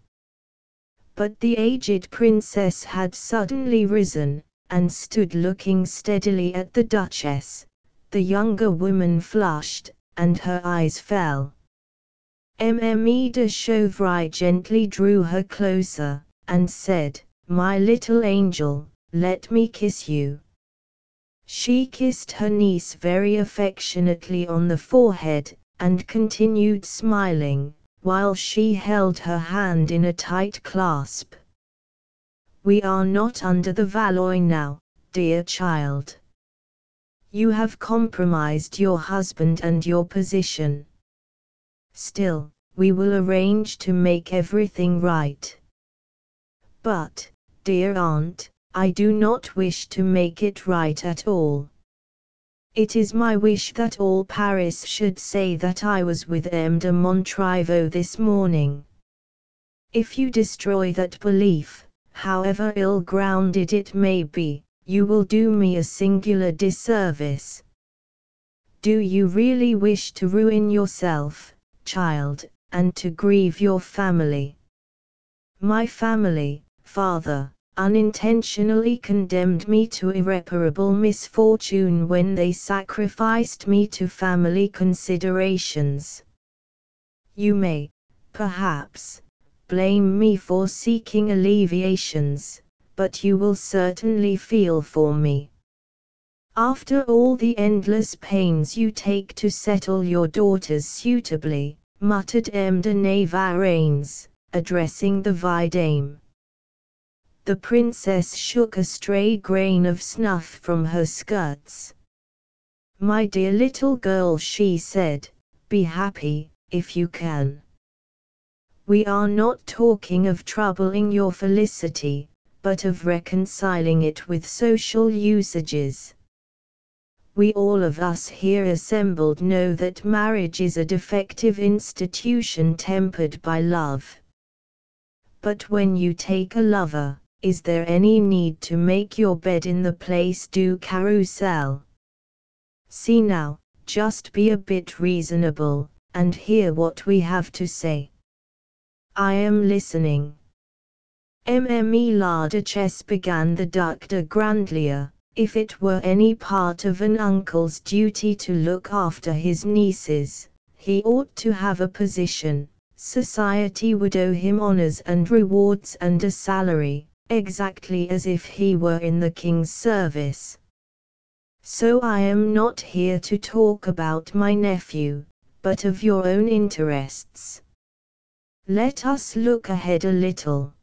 But the aged princess had suddenly risen, and stood looking steadily at the Duchess. The younger woman flushed, and her eyes fell. Mme de Chauvry gently drew her closer, and said, "My little angel, let me kiss you." She kissed her niece very affectionately on the forehead, and continued smiling, while she held her hand in a tight clasp. "We are not under the Valois now, dear child. You have compromised your husband and your position. Still, we will arrange to make everything right. But, dear aunt, I do not wish to make it right at all. It is my wish that all Paris should say that I was with M. de Montriveau this morning. If you destroy that belief, however ill-grounded it may be, you will do me a singular disservice. Do you really wish to ruin yourself, child, and to grieve your family? My family, father, unintentionally condemned me to irreparable misfortune when they sacrificed me to family considerations. You may, perhaps, blame me for seeking alleviations, but you will certainly feel for me. After all the endless pains you take to settle your daughters suitably, muttered M. de Navarreins, addressing the vidame. The princess shook a stray grain of snuff from her skirts. "My dear little girl," she said, "be happy, if you can. We are not talking of troubling your felicity, but of reconciling it with social usages. We all of us here assembled know that marriage is a defective institution tempered by love. But when you take a lover, is there any need to make your bed in the Place du Carrousel? See now, just be a bit reasonable, and hear what we have to say." "I am listening." Mme la Duchesse began the Duc de Grandlieu. If it were any part of an uncle's duty to look after his nieces, he ought to have a position. Society would owe him honors and rewards and a salary, exactly as if he were in the king's service. So I am not here to talk about my nephew, but of your own interests. Let us look ahead a little.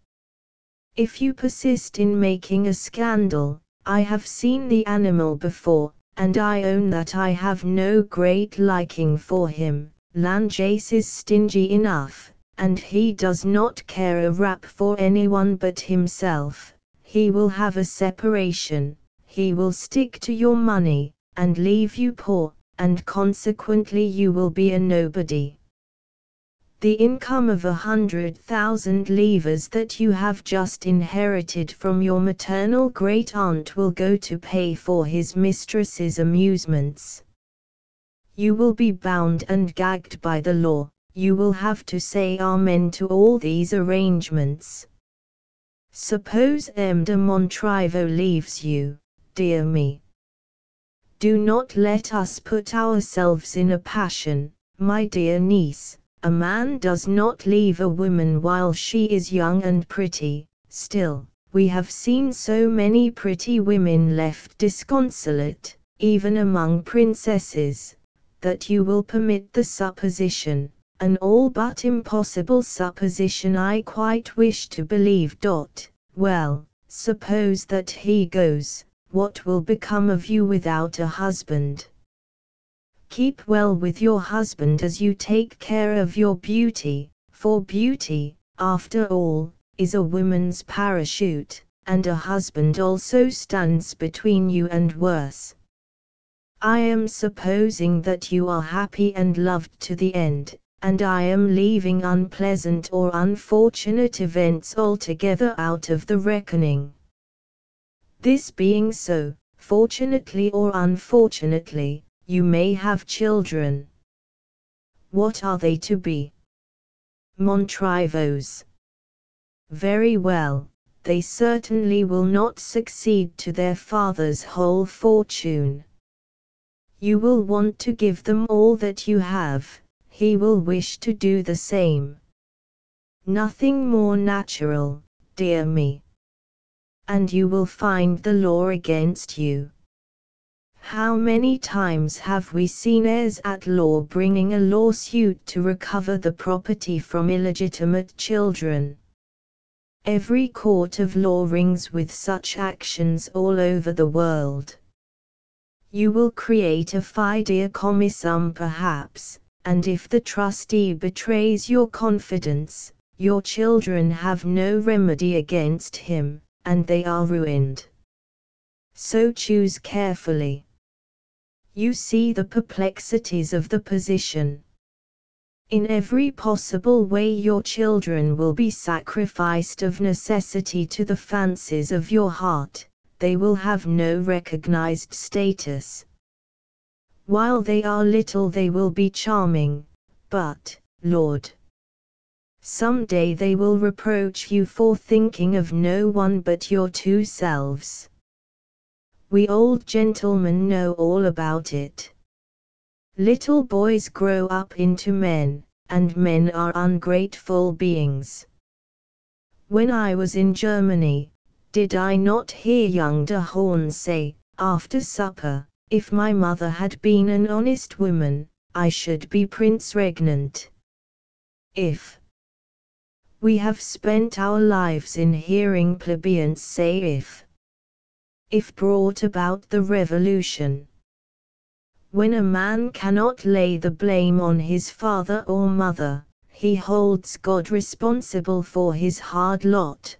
If you persist in making a scandal, I have seen the animal before, and I own that I have no great liking for him. Langeais is stingy enough, and he does not care a rap for anyone but himself. He will have a separation, he will stick to your money, and leave you poor, and consequently you will be a nobody. The income of 100,000 livres that you have just inherited from your maternal great-aunt will go to pay for his mistress's amusements. You will be bound and gagged by the law, you will have to say amen to all these arrangements. Suppose M. de Montriveau leaves you, dear me. Do not let us put ourselves in a passion, my dear niece. A man does not leave a woman while she is young and pretty. Still, we have seen so many pretty women left disconsolate, even among princesses, that you will permit the supposition, an all but impossible supposition I quite wish to believe. Well, suppose that he goes, what will become of you without a husband? Keep well with your husband as you take care of your beauty, for beauty, after all, is a woman's parachute, and a husband also stands between you and worse. I am supposing that you are happy and loved to the end, and I am leaving unpleasant or unfortunate events altogether out of the reckoning. This being so, fortunately or unfortunately, you may have children. What are they to be? Montriveau's. Very well, they certainly will not succeed to their father's whole fortune. You will want to give them all that you have, he will wish to do the same. Nothing more natural, dear me. And you will find the law against you. How many times have we seen heirs at law bringing a lawsuit to recover the property from illegitimate children? Every court of law rings with such actions all over the world. You will create a fideicommisum perhaps, and if the trustee betrays your confidence, your children have no remedy against him, and they are ruined. So choose carefully. You see the perplexities of the position. In every possible way your children will be sacrificed of necessity to the fancies of your heart, they will have no recognized status. While they are little they will be charming, but, Lord, some day they will reproach you for thinking of no one but your two selves. We old gentlemen know all about it. Little boys grow up into men, and men are ungrateful beings. When I was in Germany, did I not hear young de Horn say, after supper, if my mother had been an honest woman, I should be Prince Regnant. If we have spent our lives in hearing plebeians say if brought about the revolution. When a man cannot lay the blame on his father or mother, he holds God responsible for his hard lot.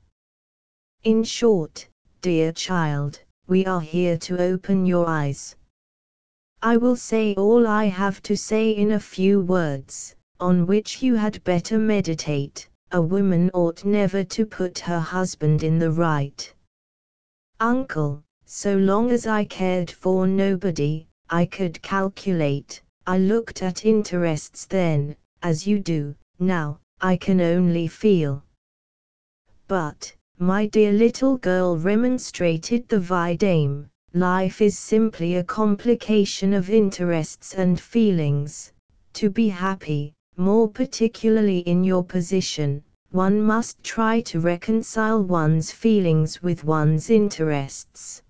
In short, dear child, we are here to open your eyes. I will say all I have to say in a few words, on which you had better meditate. A woman ought never to put her husband in the right. Uncle, so long as I cared for nobody, I could calculate, I looked at interests then, as you do, now, I can only feel. But, my dear little girl, remonstrated the vidame, life is simply a complication of interests and feelings. To be happy, more particularly in your position, one must try to reconcile one's feelings with one's interests.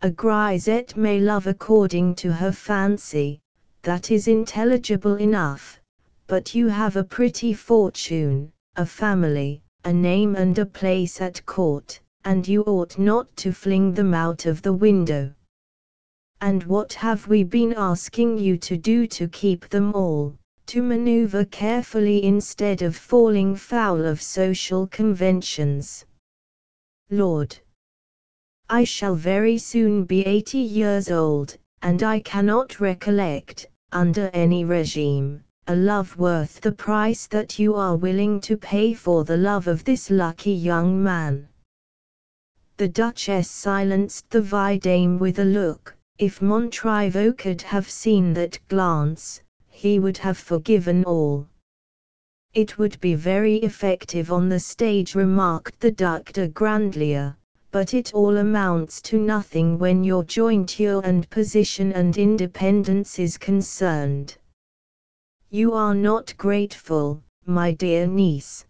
A grisette may love according to her fancy, that is intelligible enough, but you have a pretty fortune, a family, a name and a place at court, and you ought not to fling them out of the window. And what have we been asking you to do to keep them all? To maneuver carefully instead of falling foul of social conventions. Lord, I shall very soon be 80 years old, and I cannot recollect, under any regime, a love worth the price that you are willing to pay for the love of this lucky young man. The Duchess silenced the vidame with a look. If Montriveau could have seen that glance, he would have forgiven all. It would be very effective on the stage, remarked the Duc de Grandlieu, but it all amounts to nothing when your jointure and position and independence is concerned. You are not grateful, my dear niece.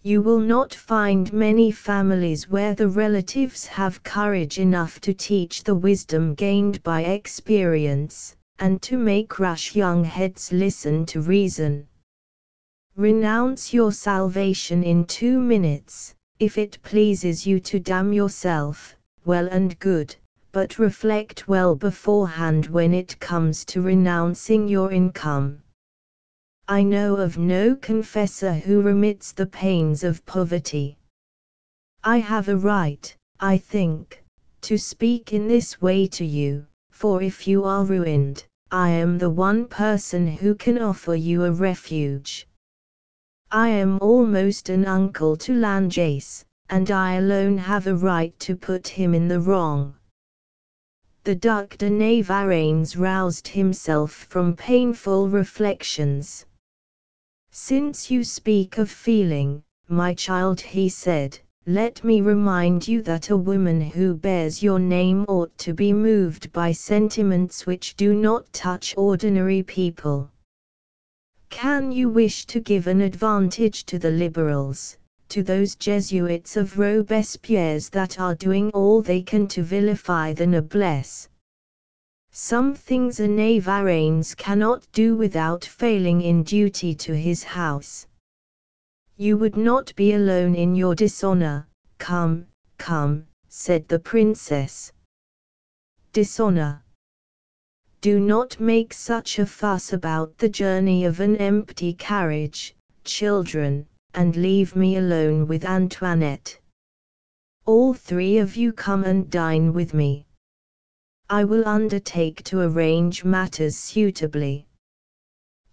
You will not find many families where the relatives have courage enough to teach the wisdom gained by experience, and to make rash young heads listen to reason. Renounce your salvation in 2 minutes, if it pleases you to damn yourself, well and good, but reflect well beforehand when it comes to renouncing your income. I know of no confessor who remits the pains of poverty. I have a right, I think, to speak in this way to you, for if you are ruined, I am the one person who can offer you a refuge. I am almost an uncle to Langeais, and I alone have a right to put him in the wrong. The Duc de Navarreins roused himself from painful reflections. Since you speak of feeling, my child, he said, let me remind you that a woman who bears your name ought to be moved by sentiments which do not touch ordinary people. Can you wish to give an advantage to the liberals, to those Jesuits of Robespierre's that are doing all they can to vilify the noblesse? Some things a Navarreins cannot do without failing in duty to his house. You would not be alone in your dishonor. Come, come, said the princess. Dishonor. Do not make such a fuss about the journey of an empty carriage, children, and leave me alone with Antoinette. All three of you come and dine with me. I will undertake to arrange matters suitably.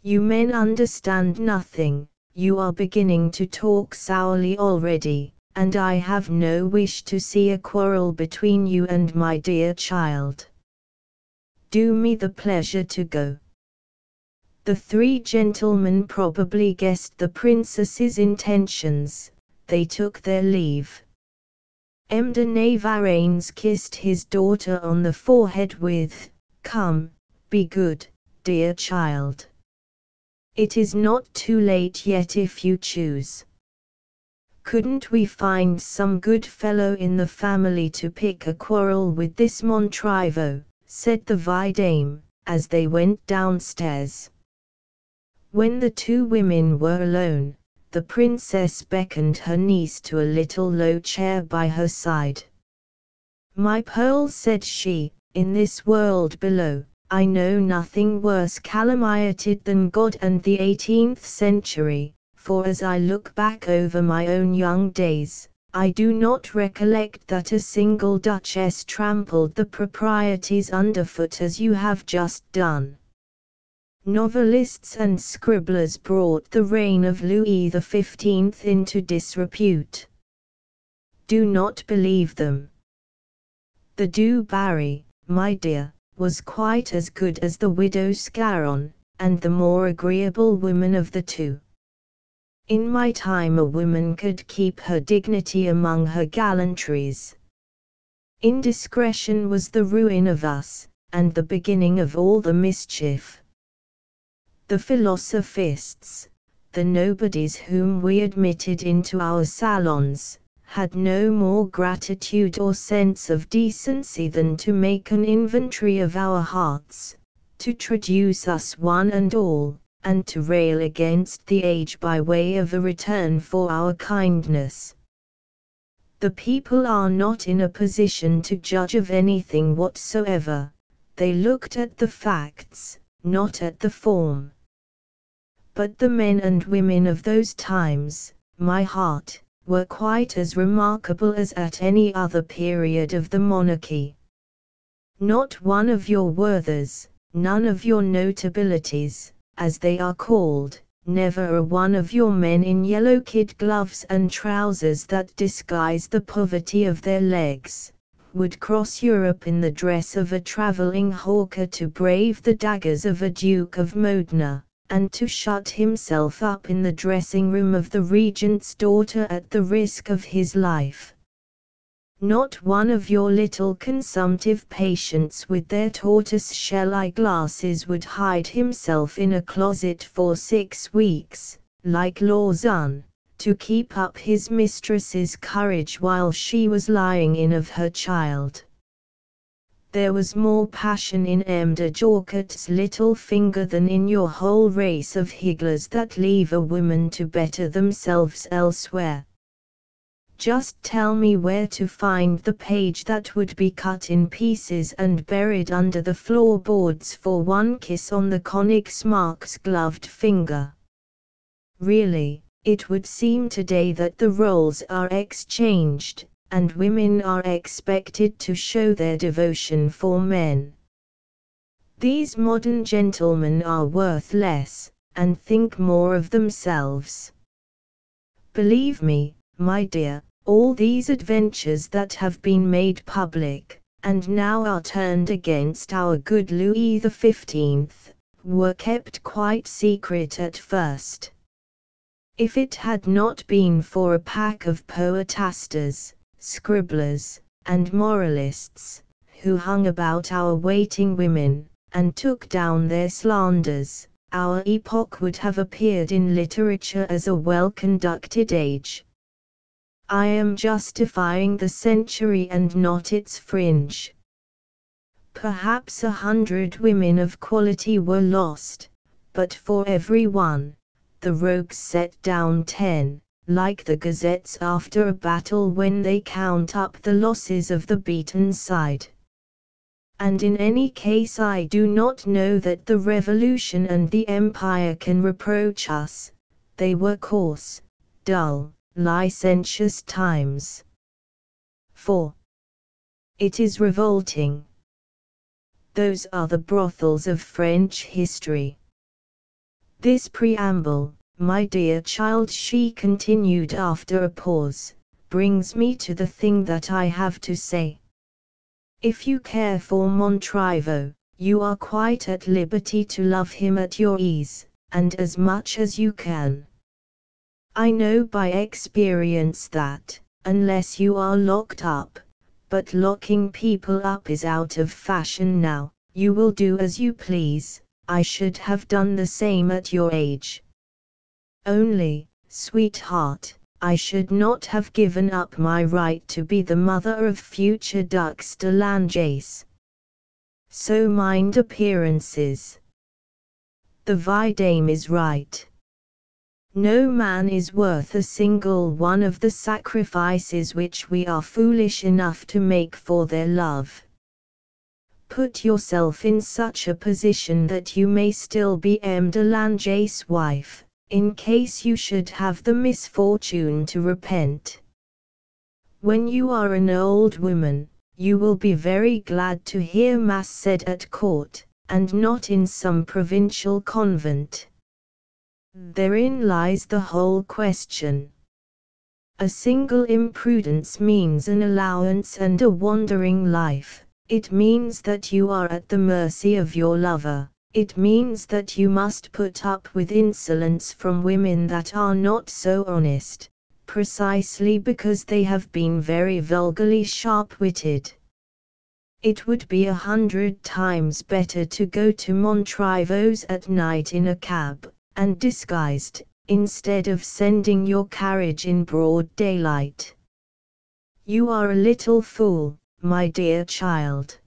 You men understand nothing, you are beginning to talk sourly already, and I have no wish to see a quarrel between you and my dear child. Do me the pleasure to go. The three gentlemen probably guessed the princess's intentions. They took their leave. M. de Navarreins kissed his daughter on the forehead with, "Come, be good, dear child. It is not too late yet if you choose. Couldn't we find some good fellow in the family to pick a quarrel with this Montriveau?" said the vidame, as they went downstairs. When the two women were alone, the princess beckoned her niece to a little low chair by her side. "My pearl," said she, "in this world below, I know nothing worse calumniated than God and the 18th century, for as I look back over my own young days, I do not recollect that a single duchess trampled the proprieties underfoot as you have just done. Novelists and scribblers brought the reign of Louis XV into disrepute. Do not believe them. The Du Barry, my dear, was quite as good as the widow Scarron, and the more agreeable woman of the two. In my time a woman could keep her dignity among her gallantries. Indiscretion was the ruin of us, and the beginning of all the mischief. The philosophists, the nobodies whom we admitted into our salons, had no more gratitude or sense of decency than to make an inventory of our hearts, to traduce us one and all, and to rail against the age by way of a return for our kindness. The people are not in a position to judge of anything whatsoever. They looked at the facts, not at the form. But the men and women of those times, my heart, were quite as remarkable as at any other period of the monarchy. Not one of your Werthers, none of your notabilities, as they are called, never a one of your men in yellow kid gloves and trousers that disguise the poverty of their legs, would cross Europe in the dress of a travelling hawker to brave the daggers of a Duke of Modena, and to shut himself up in the dressing room of the regent's daughter at the risk of his life. Not one of your little consumptive patients with their tortoise-shell eyeglasses would hide himself in a closet for 6 weeks, like Lauzun, to keep up his mistress's courage while she was lying in of her child. There was more passion in M. de Jorquet's little finger than in your whole race of higglers that leave a woman to better themselves elsewhere. Just tell me where to find the page that would be cut in pieces and buried under the floorboards for one kiss on the Königsmarck's gloved finger. Really, it would seem today that the roles are exchanged, and women are expected to show their devotion for men. These modern gentlemen are worth less, and think more of themselves. Believe me, my dear, all these adventures that have been made public, and now are turned against our good Louis XV, were kept quite secret at first. If it had not been for a pack of poetasters, scribblers, and moralists, who hung about our waiting women, and took down their slanders, our epoch would have appeared in literature as a well-conducted age. I am justifying the century and not its fringe. Perhaps 100 women of quality were lost, but for every one, the rogues set down 10, like the gazettes after a battle when they count up the losses of the beaten side. And in any case I do not know that the Revolution and the Empire can reproach us, they were coarse, dull, licentious times. 4. It is revolting. Those are the brothels of French history. This preamble, my dear child, she continued after a pause, brings me to the thing that I have to say. If you care for Montriveau, you are quite at liberty to love him at your ease, and as much as you can. I know by experience that, unless you are locked up, but locking people up is out of fashion now, you will do as you please. I should have done the same at your age. Only, sweetheart, I should not have given up my right to be the mother of future Dux de Langeais. So mind appearances. The vidame is right. No man is worth a single one of the sacrifices which we are foolish enough to make for their love. Put yourself in such a position that you may still be M. de Langeais' wife, in case you should have the misfortune to repent. When you are an old woman, you will be very glad to hear Mass said at court, and not in some provincial convent. Therein lies the whole question. A single imprudence means an allowance and a wandering life. It means that you are at the mercy of your lover. It means that you must put up with insolence from women that are not so honest, precisely because they have been very vulgarly sharp-witted. It would be 100 times better to go to Montriveau's at night in a cab, and disguised, instead of sending your carriage in broad daylight. You are a little fool, my dear child.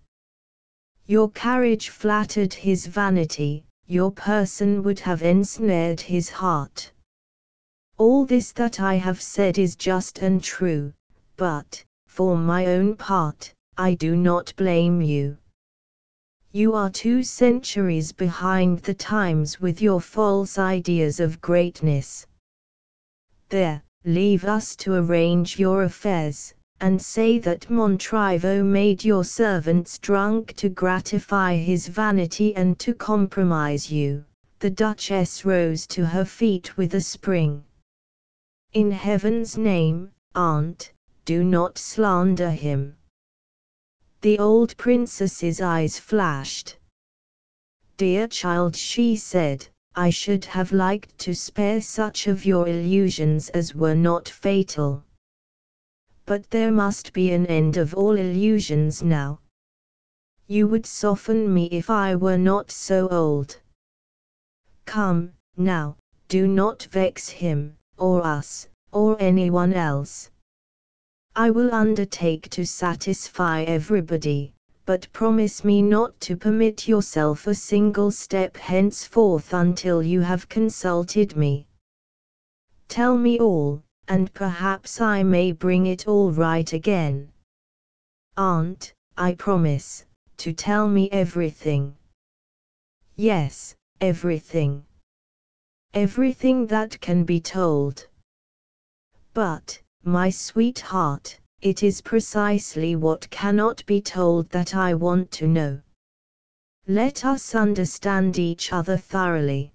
Your carriage flattered his vanity, your person would have ensnared his heart. All this that I have said is just and true, but, for my own part, I do not blame you. You are 2 centuries behind the times with your false ideas of greatness. There, leave us to arrange your affairs, and say that Montriveau made your servants drunk to gratify his vanity and to compromise you. The Duchess rose to her feet with a spring. In heaven's name, aunt, do not slander him. The old princess's eyes flashed. Dear child, she said, I should have liked to spare such of your illusions as were not fatal. But there must be an end of all illusions now. You would soften me if I were not so old. Come, now, do not vex him, or us, or anyone else. I will undertake to satisfy everybody, but promise me not to permit yourself a single step henceforth until you have consulted me. Tell me all, and perhaps I may bring it all right again. Aunt, I promise, to tell me everything. Yes, everything. Everything that can be told. But, my sweetheart, it is precisely what cannot be told that I want to know. Let us understand each other thoroughly.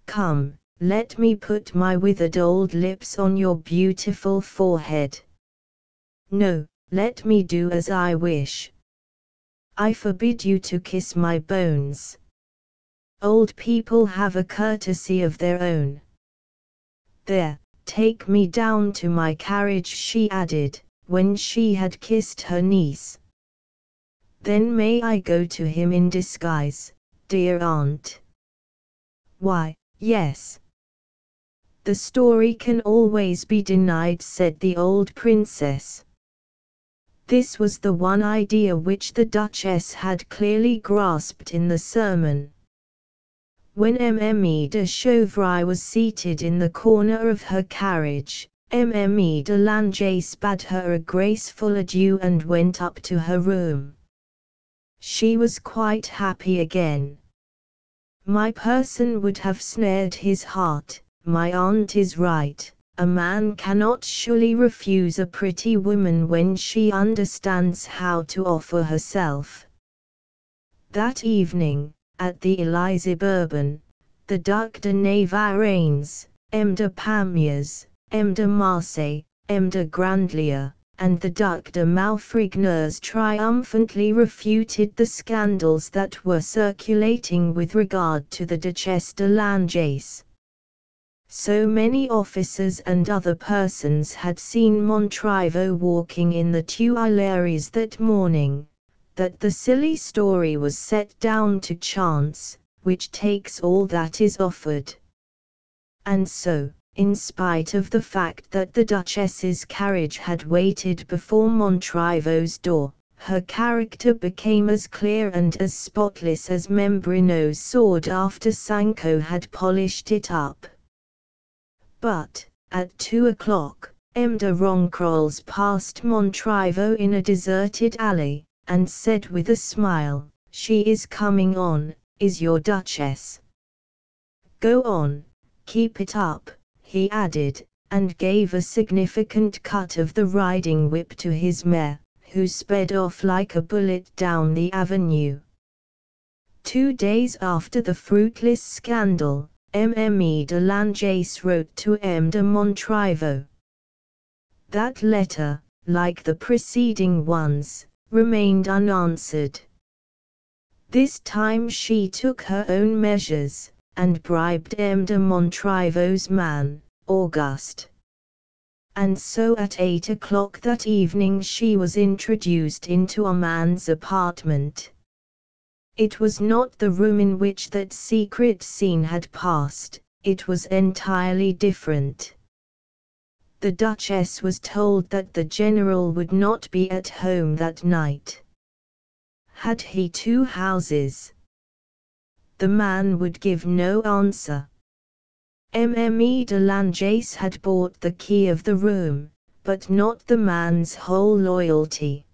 Come, let me put my withered old lips on your beautiful forehead. No, let me do as I wish. I forbid you to kiss my bones. Old people have a courtesy of their own. There. Take me down to my carriage, she added, when she had kissed her niece. Then may I go to him in disguise, dear aunt? Why, yes. The story can always be denied, said the old princess. This was the one idea which the Duchess had clearly grasped in the sermon. When Mme de Chauvry was seated in the corner of her carriage, Mme de Langeais bade her a graceful adieu and went up to her room. She was quite happy again. My person would have snared his heart. My aunt is right, a man cannot surely refuse a pretty woman when she understands how to offer herself. That evening, at the Élysée Bourbon, the Duc de Navarreins, M. de Pamiers, M. de Marseille, M. de Grandlieu, and the Duc de Maufrigneuse triumphantly refuted the scandals that were circulating with regard to the Duchesse de Langeais. So many officers and other persons had seen Montriveau walking in the Tuileries that morning, that the silly story was set down to chance, which takes all that is offered. And so, in spite of the fact that the Duchess's carriage had waited before Montriveau's door, her character became as clear and as spotless as Membrino's sword after Sancho had polished it up. But, at 2 o'clock, M. de Roncroles passed Montriveau in a deserted alley, and said with a smile, "She is coming on, is your Duchess. Go on, keep it up," he added, and gave a significant cut of the riding whip to his mare, who sped off like a bullet down the avenue. 2 days after the fruitless scandal, Mme de Langeais wrote to M. de Montriveau. That letter, like the preceding ones, remained unanswered. This time she took her own measures, and bribed M. de Montriveau's man, Auguste. And so at 8 o'clock that evening she was introduced into a man's apartment. It was not the room in which that secret scene had passed, it was entirely different. The Duchess was told that the general would not be at home that night. Had he 2 houses? The man would give no answer. Mme de Langeais had bought the key of the room, but not the man's whole loyalty.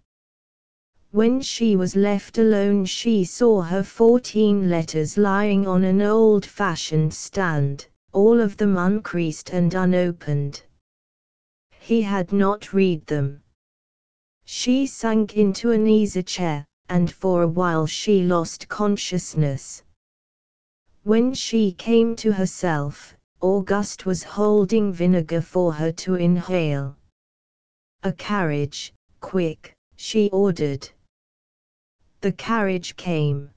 When she was left alone she saw her 14 letters lying on an old-fashioned stand, all of them uncreased and unopened. He had not read them. She sank into an easy-chair, and for a while she lost consciousness. When she came to herself, Auguste was holding vinegar for her to inhale. "A carriage, quick," she ordered. The carriage came.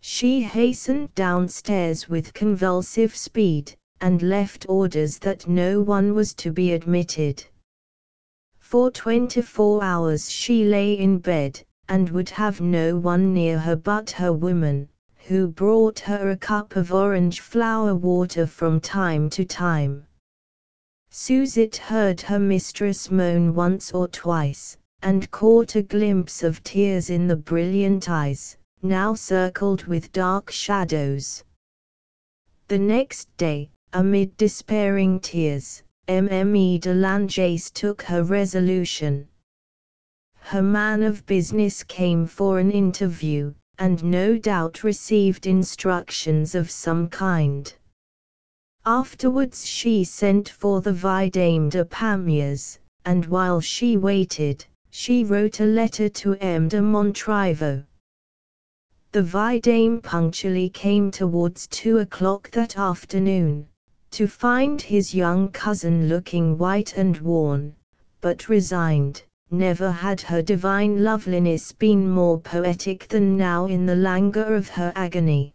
She hastened downstairs with convulsive speed, and left orders that no one was to be admitted. For 24 hours she lay in bed, and would have no one near her but her woman, who brought her a cup of orange flower water from time to time. Suzette heard her mistress moan once or twice, and caught a glimpse of tears in the brilliant eyes, now circled with dark shadows. The next day, amid despairing tears, Mme de Langeais took her resolution. Her man of business came for an interview, and no doubt received instructions of some kind. Afterwards she sent for the Vidame de Pamiers, and while she waited, she wrote a letter to M. de Montriveau. The Vidame punctually came towards 2 o'clock that afternoon, to find his young cousin looking white and worn, but resigned. Never had her divine loveliness been more poetic than now in the languor of her agony.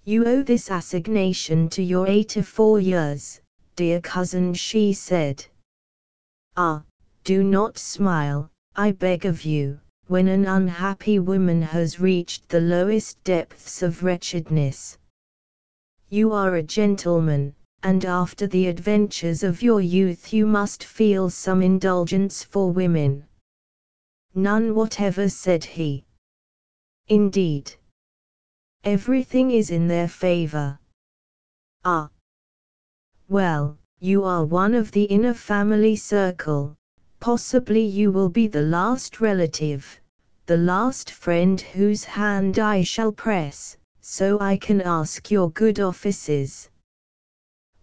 "You owe this assignation to your 84 years, dear cousin," she said. "Ah, do not smile, I beg of you, when an unhappy woman has reached the lowest depths of wretchedness. You are a gentleman, and after the adventures of your youth you must feel some indulgence for women. None whatever, said he. Indeed. Everything is in their favor. Ah. Well, you are one of the inner family circle. Possibly you will be the last relative, the last friend whose hand I shall press, so I can ask your good offices.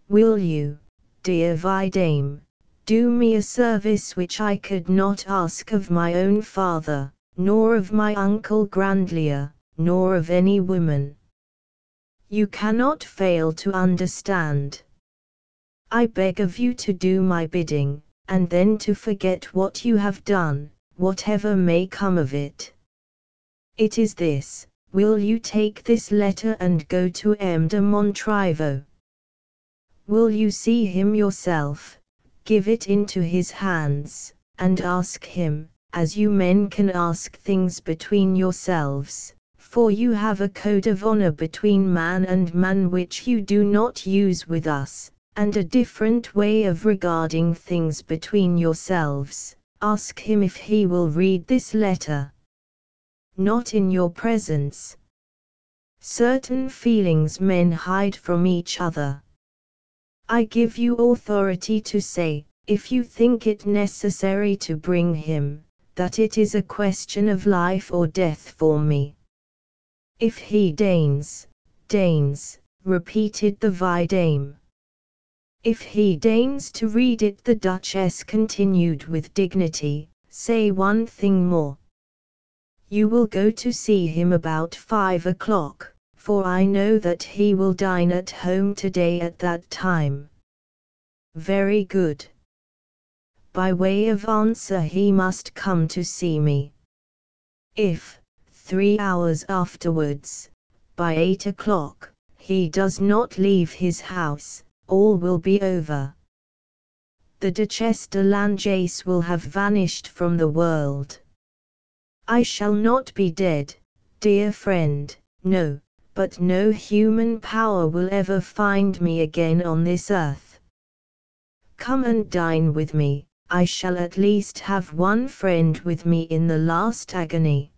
Will you, dear vidame, do me a service which I could not ask of my own father, nor of my uncle Grandlier, nor of any woman? You cannot fail to understand. I beg of you to do my bidding, and then to forget what you have done, whatever may come of it. It is this: will you take this letter and go to M. de Montriveau? Will you see him yourself, give it into his hands, and ask him, as you men can ask things between yourselves, for you have a code of honor between man and man which you do not use with us, and a different way of regarding things between yourselves. Ask him if he will read this letter. Not in your presence. Certain feelings men hide from each other. I give you authority to say, if you think it necessary to bring him, that it is a question of life or death for me. If he deigns, repeated the vidame. If he deigns to read it, the Duchess continued with dignity, say one thing more. You will go to see him about 5 o'clock, for I know that he will dine at home today at that time. Very good. By way of answer he must come to see me. If, 3 hours afterwards, by 8 o'clock, he does not leave his house, all will be over. The Duchesse de Langeais will have vanished from the world. I shall not be dead, dear friend, no, but no human power will ever find me again on this earth. Come and dine with me, I shall at least have one friend with me in the last agony.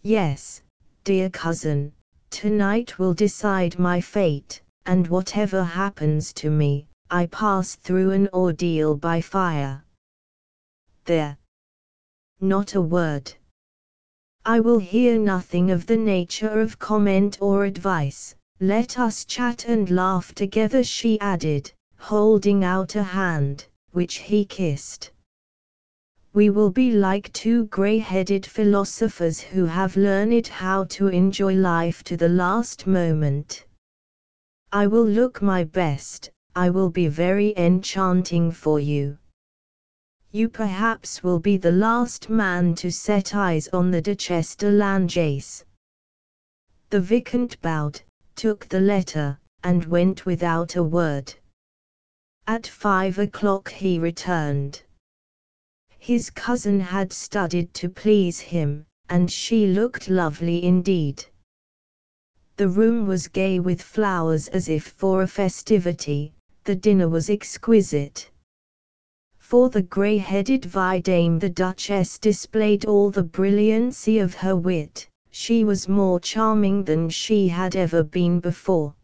Yes, dear cousin, tonight will decide my fate, and whatever happens to me, I pass through an ordeal by fire. There. Not a word. I will hear nothing of the nature of comment or advice. Let us chat and laugh together, she added, holding out a hand, which he kissed. We will be like two grey-headed philosophers who have learned how to enjoy life to the last moment. I will look my best, I will be very enchanting for you. You perhaps will be the last man to set eyes on the Duchesse de Langeais. The Vicomte bowed, took the letter, and went without a word. At 5 o'clock he returned. His cousin had studied to please him, and she looked lovely indeed. The room was gay with flowers as if for a festivity, the dinner was exquisite. For the grey-headed vidame the Duchess displayed all the brilliancy of her wit, she was more charming than she had ever been before.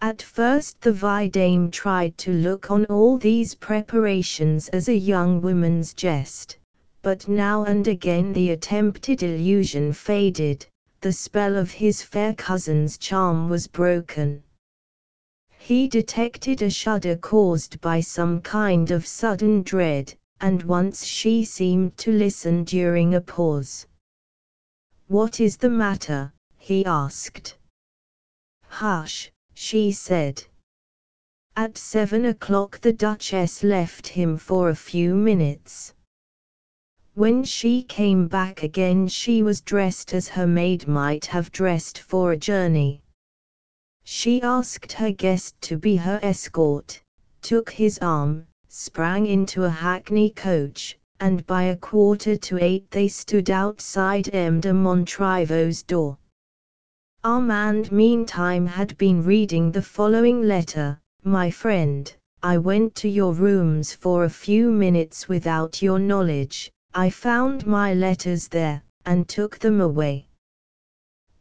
At first the vidame tried to look on all these preparations as a young woman's jest, but now and again the attempted illusion faded, the spell of his fair cousin's charm was broken. He detected a shudder caused by some kind of sudden dread, and once she seemed to listen during a pause. "What is the matter?" he asked. "Hush," she said. At 7 o'clock the Duchess left him for a few minutes. When she came back again she was dressed as her maid might have dressed for a journey. She asked her guest to be her escort, took his arm, sprang into a hackney coach, and by 7:15 they stood outside M. de Montriveau's door. Armand meantime had been reading the following letter. My friend, I went to your rooms for a few minutes without your knowledge. I found my letters there, and took them away.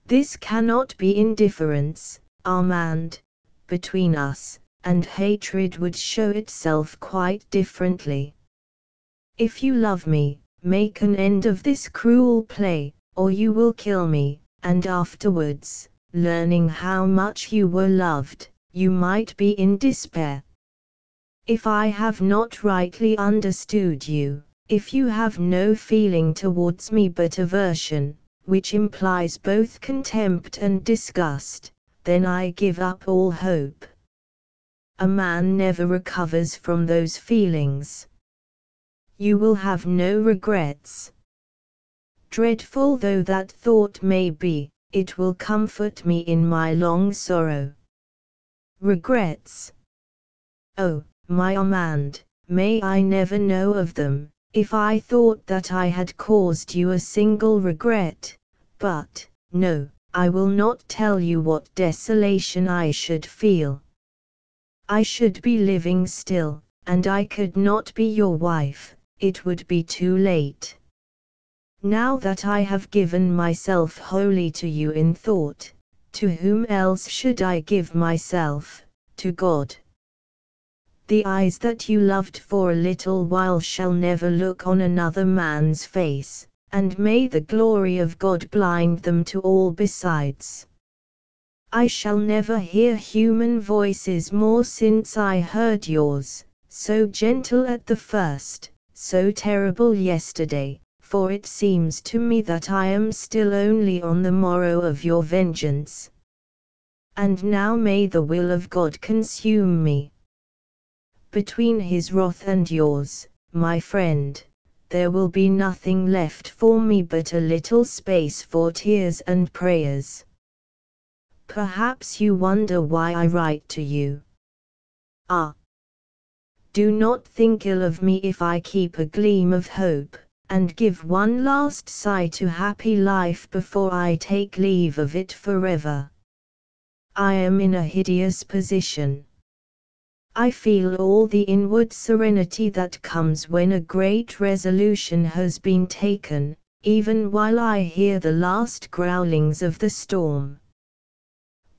This cannot be indifference, Armand. Between us, and hatred would show itself quite differently. If you love me, make an end of this cruel play, or you will kill me, and afterwards, learning how much you were loved, you might be in despair. If I have not rightly understood you, if you have no feeling towards me but aversion, which implies both contempt and disgust, then I give up all hope. A man never recovers from those feelings. You will have no regrets. Dreadful though that thought may be, it will comfort me in my long sorrow. Regrets? Oh, my Armand, may I never know of them, if I thought that I had caused you a single regret, but, no, I will not tell you what desolation I should feel. I should be living still, and I could not be your wife, it would be too late. Now that I have given myself wholly to you in thought, to whom else should I give myself? To God. The eyes that you loved for a little while shall never look on another man's face, and may the glory of God blind them to all besides. I shall never hear human voices more since I heard yours, so gentle at the first, so terrible yesterday, for it seems to me that I am still only on the morrow of your vengeance. And now may the will of God consume me. Between his wrath and yours, my friend, there will be nothing left for me but a little space for tears and prayers. Perhaps you wonder why I write to you. Ah! Do not think ill of me if I keep a gleam of hope, and give one last sigh to happy life before I take leave of it forever. I am in a hideous position. I feel all the inward serenity that comes when a great resolution has been taken, even while I hear the last growlings of the storm.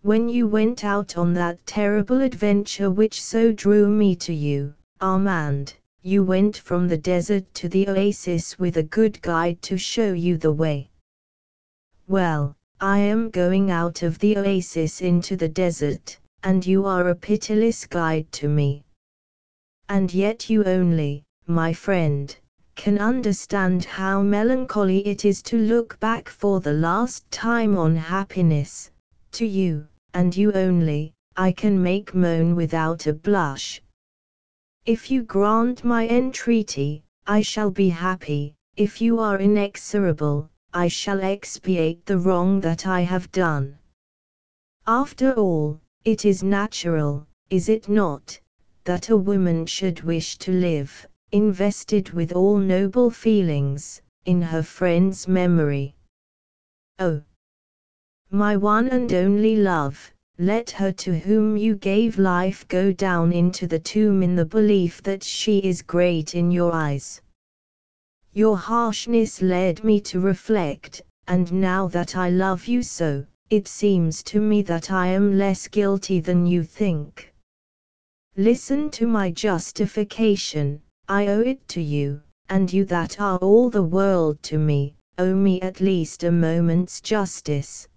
When you went out on that terrible adventure which so drew me to you, Armand, you went from the desert to the oasis with a good guide to show you the way. Well, I am going out of the oasis into the desert, and you are a pitiless guide to me. And yet you only, my friend, can understand how melancholy it is to look back for the last time on happiness. To you, and you only, I can make moan without a blush. If you grant my entreaty, I shall be happy. If you are inexorable, I shall expiate the wrong that I have done. After all, it is natural, is it not, that a woman should wish to live, invested with all noble feelings, in her friend's memory. Oh, my one and only love, let her to whom you gave life go down into the tomb in the belief that she is great in your eyes. Your harshness led me to reflect, and now that I love you so, it seems to me that I am less guilty than you think. Listen to my justification. I owe it to you, and you that are all the world to me, owe me at least a moment's justice.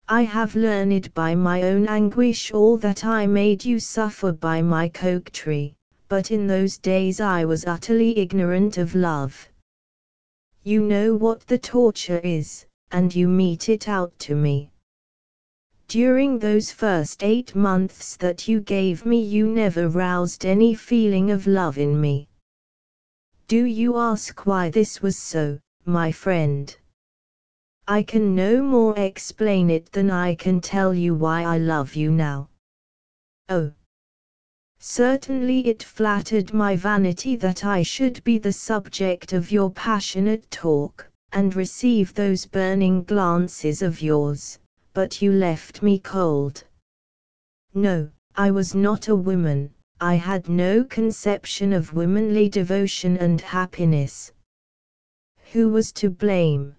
I have learned by my own anguish all that I made you suffer by my coquetry, but in those days I was utterly ignorant of love. You know what the torture is, and you mete it out to me. During those first 8 months that you gave me you never roused any feeling of love in me. Do you ask why this was so, my friend? I can no more explain it than I can tell you why I love you now. Oh! Certainly it flattered my vanity that I should be the subject of your passionate talk, and receive those burning glances of yours, but you left me cold. No, I was not a woman, I had no conception of womanly devotion and happiness. Who was to blame?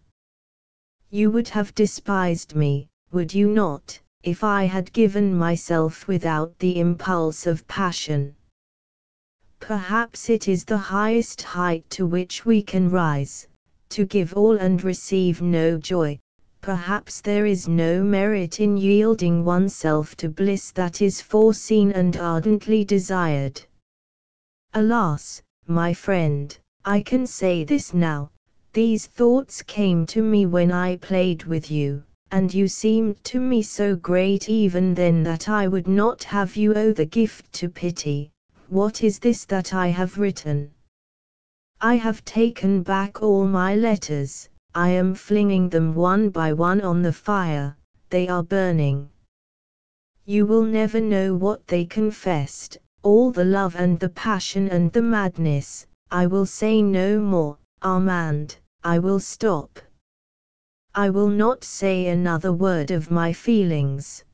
You would have despised me, would you not, if I had given myself without the impulse of passion? Perhaps it is the highest height to which we can rise, to give all and receive no joy. Perhaps there is no merit in yielding oneself to bliss that is foreseen and ardently desired. Alas, my friend, I can say this now, these thoughts came to me when I played with you, and you seemed to me so great even then that I would not have you owe the gift to pity. What is this that I have written? I have taken back all my letters. I am flinging them one by one on the fire, they are burning. You will never know what they confessed, all the love and the passion and the madness. I will say no more, Armand, I will stop. I will not say another word of my feelings.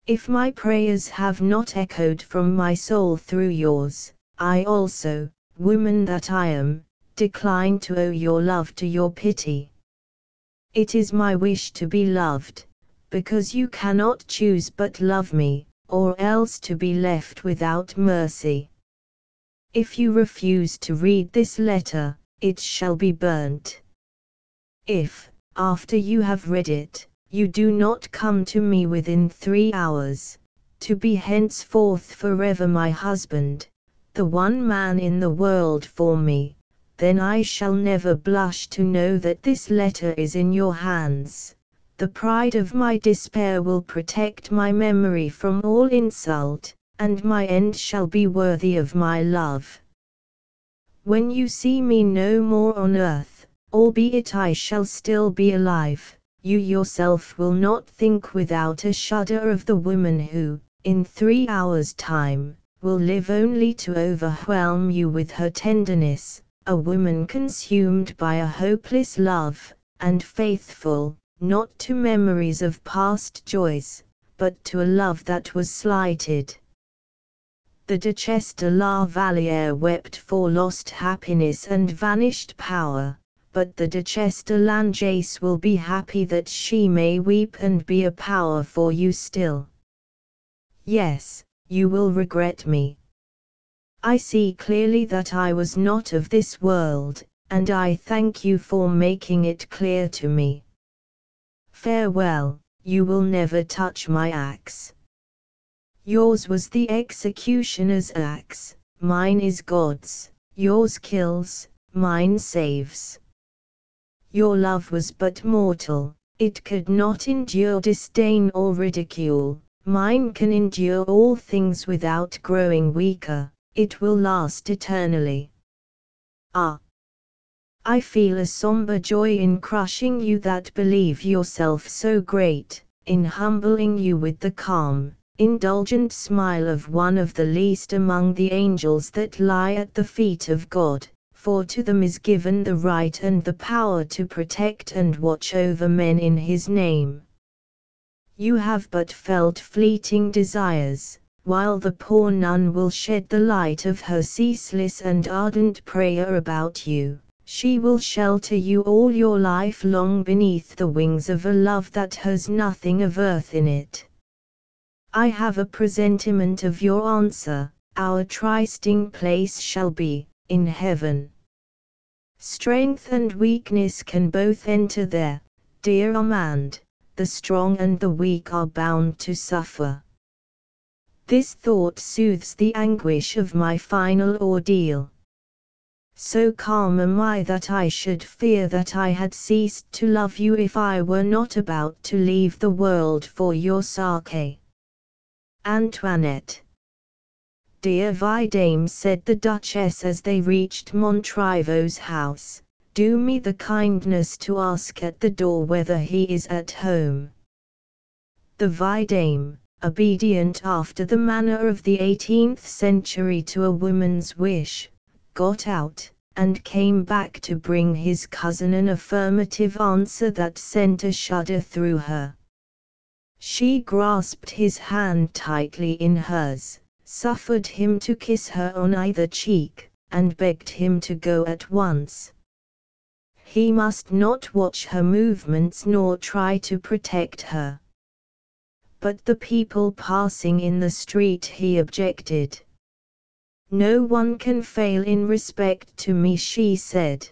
If my prayers have not echoed from my soul through yours, I also, woman that I am, decline to owe your love to your pity. It is my wish to be loved, because you cannot choose but love me, or else to be left without mercy. If you refuse to read this letter, it shall be burnt. If, after you have read it, you do not come to me within 3 hours, to be henceforth forever my husband, the one man in the world for me, then I shall never blush to know that this letter is in your hands. The pride of my despair will protect my memory from all insult, and my end shall be worthy of my love. When you see me no more on earth, albeit I shall still be alive, you yourself will not think without a shudder of the woman who, in 3 hours' time, will live only to overwhelm you with her tenderness, a woman consumed by a hopeless love, and faithful, not to memories of past joys, but to a love that was slighted. The Duchesse de la Vallière wept for lost happiness and vanished power, but the Duchesse de Langeais will be happy that she may weep and be a power for you still. Yes, you will regret me. I see clearly that I was not of this world, and I thank you for making it clear to me. Farewell, you will never touch my axe. Yours was the executioner's axe, mine is God's, yours kills, mine saves. Your love was but mortal, it could not endure disdain or ridicule, mine can endure all things without growing weaker. It will last eternally. Ah! I feel a somber joy in crushing you that believe yourself so great, in humbling you with the calm, indulgent smile of one of the least among the angels that lie at the feet of God, for to them is given the right and the power to protect and watch over men in His name. You have but felt fleeting desires, while the poor nun will shed the light of her ceaseless and ardent prayer about you. She will shelter you all your life long beneath the wings of a love that has nothing of earth in it. I have a presentiment of your answer, our trysting place shall be, in heaven. Strength and weakness can both enter there, dear Armand, the strong and the weak are bound to suffer. This thought soothes the anguish of my final ordeal. So calm am I that I should fear that I had ceased to love you if I were not about to leave the world for your sake. Antoinette. Dear Vidame, said the Duchess as they reached Montriveau's house, do me the kindness to ask at the door whether he is at home. The Vidame, obedient after the manner of the 18th century to a woman's wish, got out, and came back to bring his cousin an affirmative answer that sent a shudder through her. She grasped his hand tightly in hers, suffered him to kiss her on either cheek, and begged him to go at once. He must not watch her movements nor try to protect her. But the people passing in the street, he objected. "No one can fail in respect to me," she said.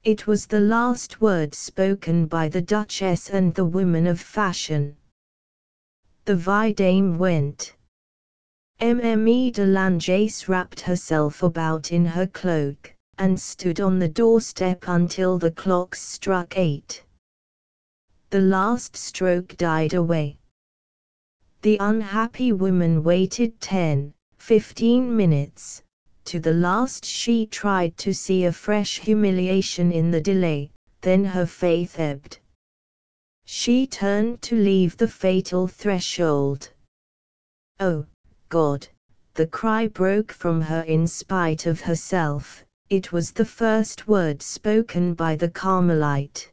It was the last word spoken by the Duchess and the woman of fashion. The vidame went. Mme de Langeais wrapped herself about in her cloak, and stood on the doorstep until the clocks struck 8. The last stroke died away. The unhappy woman waited 10–15 minutes. To the last she tried to see a fresh humiliation in the delay, then her faith ebbed. She turned to leave the fatal threshold. "Oh, God!" the cry broke from her in spite of herself. It was the first word spoken by the Carmelite.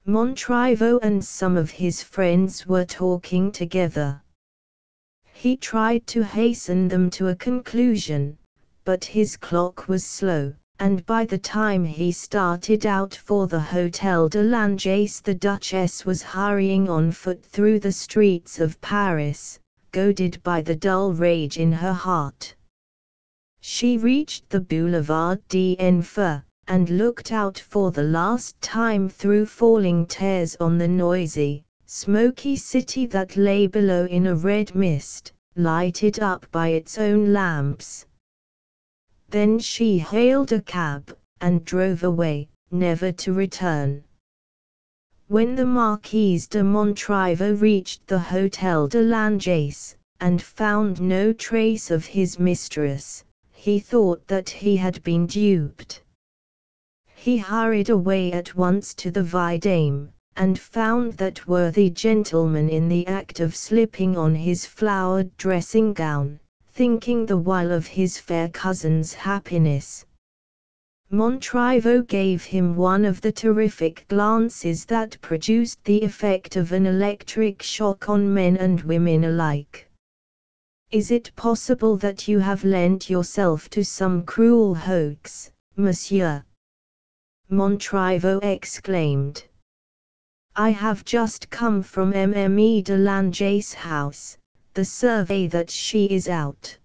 Montriveau and some of his friends were talking together. He tried to hasten them to a conclusion, but his clock was slow, and by the time he started out for the Hôtel de Langeais, the Duchess was hurrying on foot through the streets of Paris, goaded by the dull rage in her heart. She reached the Boulevard d'Enfer, and looked out for the last time through falling tears on the noisy, smoky city that lay below in a red mist, lighted up by its own lamps. Then she hailed a cab, and drove away, never to return. When the Marquise de Montriveau reached the Hôtel de Langeais, and found no trace of his mistress, he thought that he had been duped. He hurried away at once to the vidame, and found that worthy gentleman in the act of slipping on his flowered dressing gown, thinking the while of his fair cousin's happiness. Montriveau gave him one of the terrific glances that produced the effect of an electric shock on men and women alike. "Is it possible that you have lent yourself to some cruel hoax, monsieur?" Montriveau exclaimed. "I have just come from Mme de Langeais' house. The survey that she is out."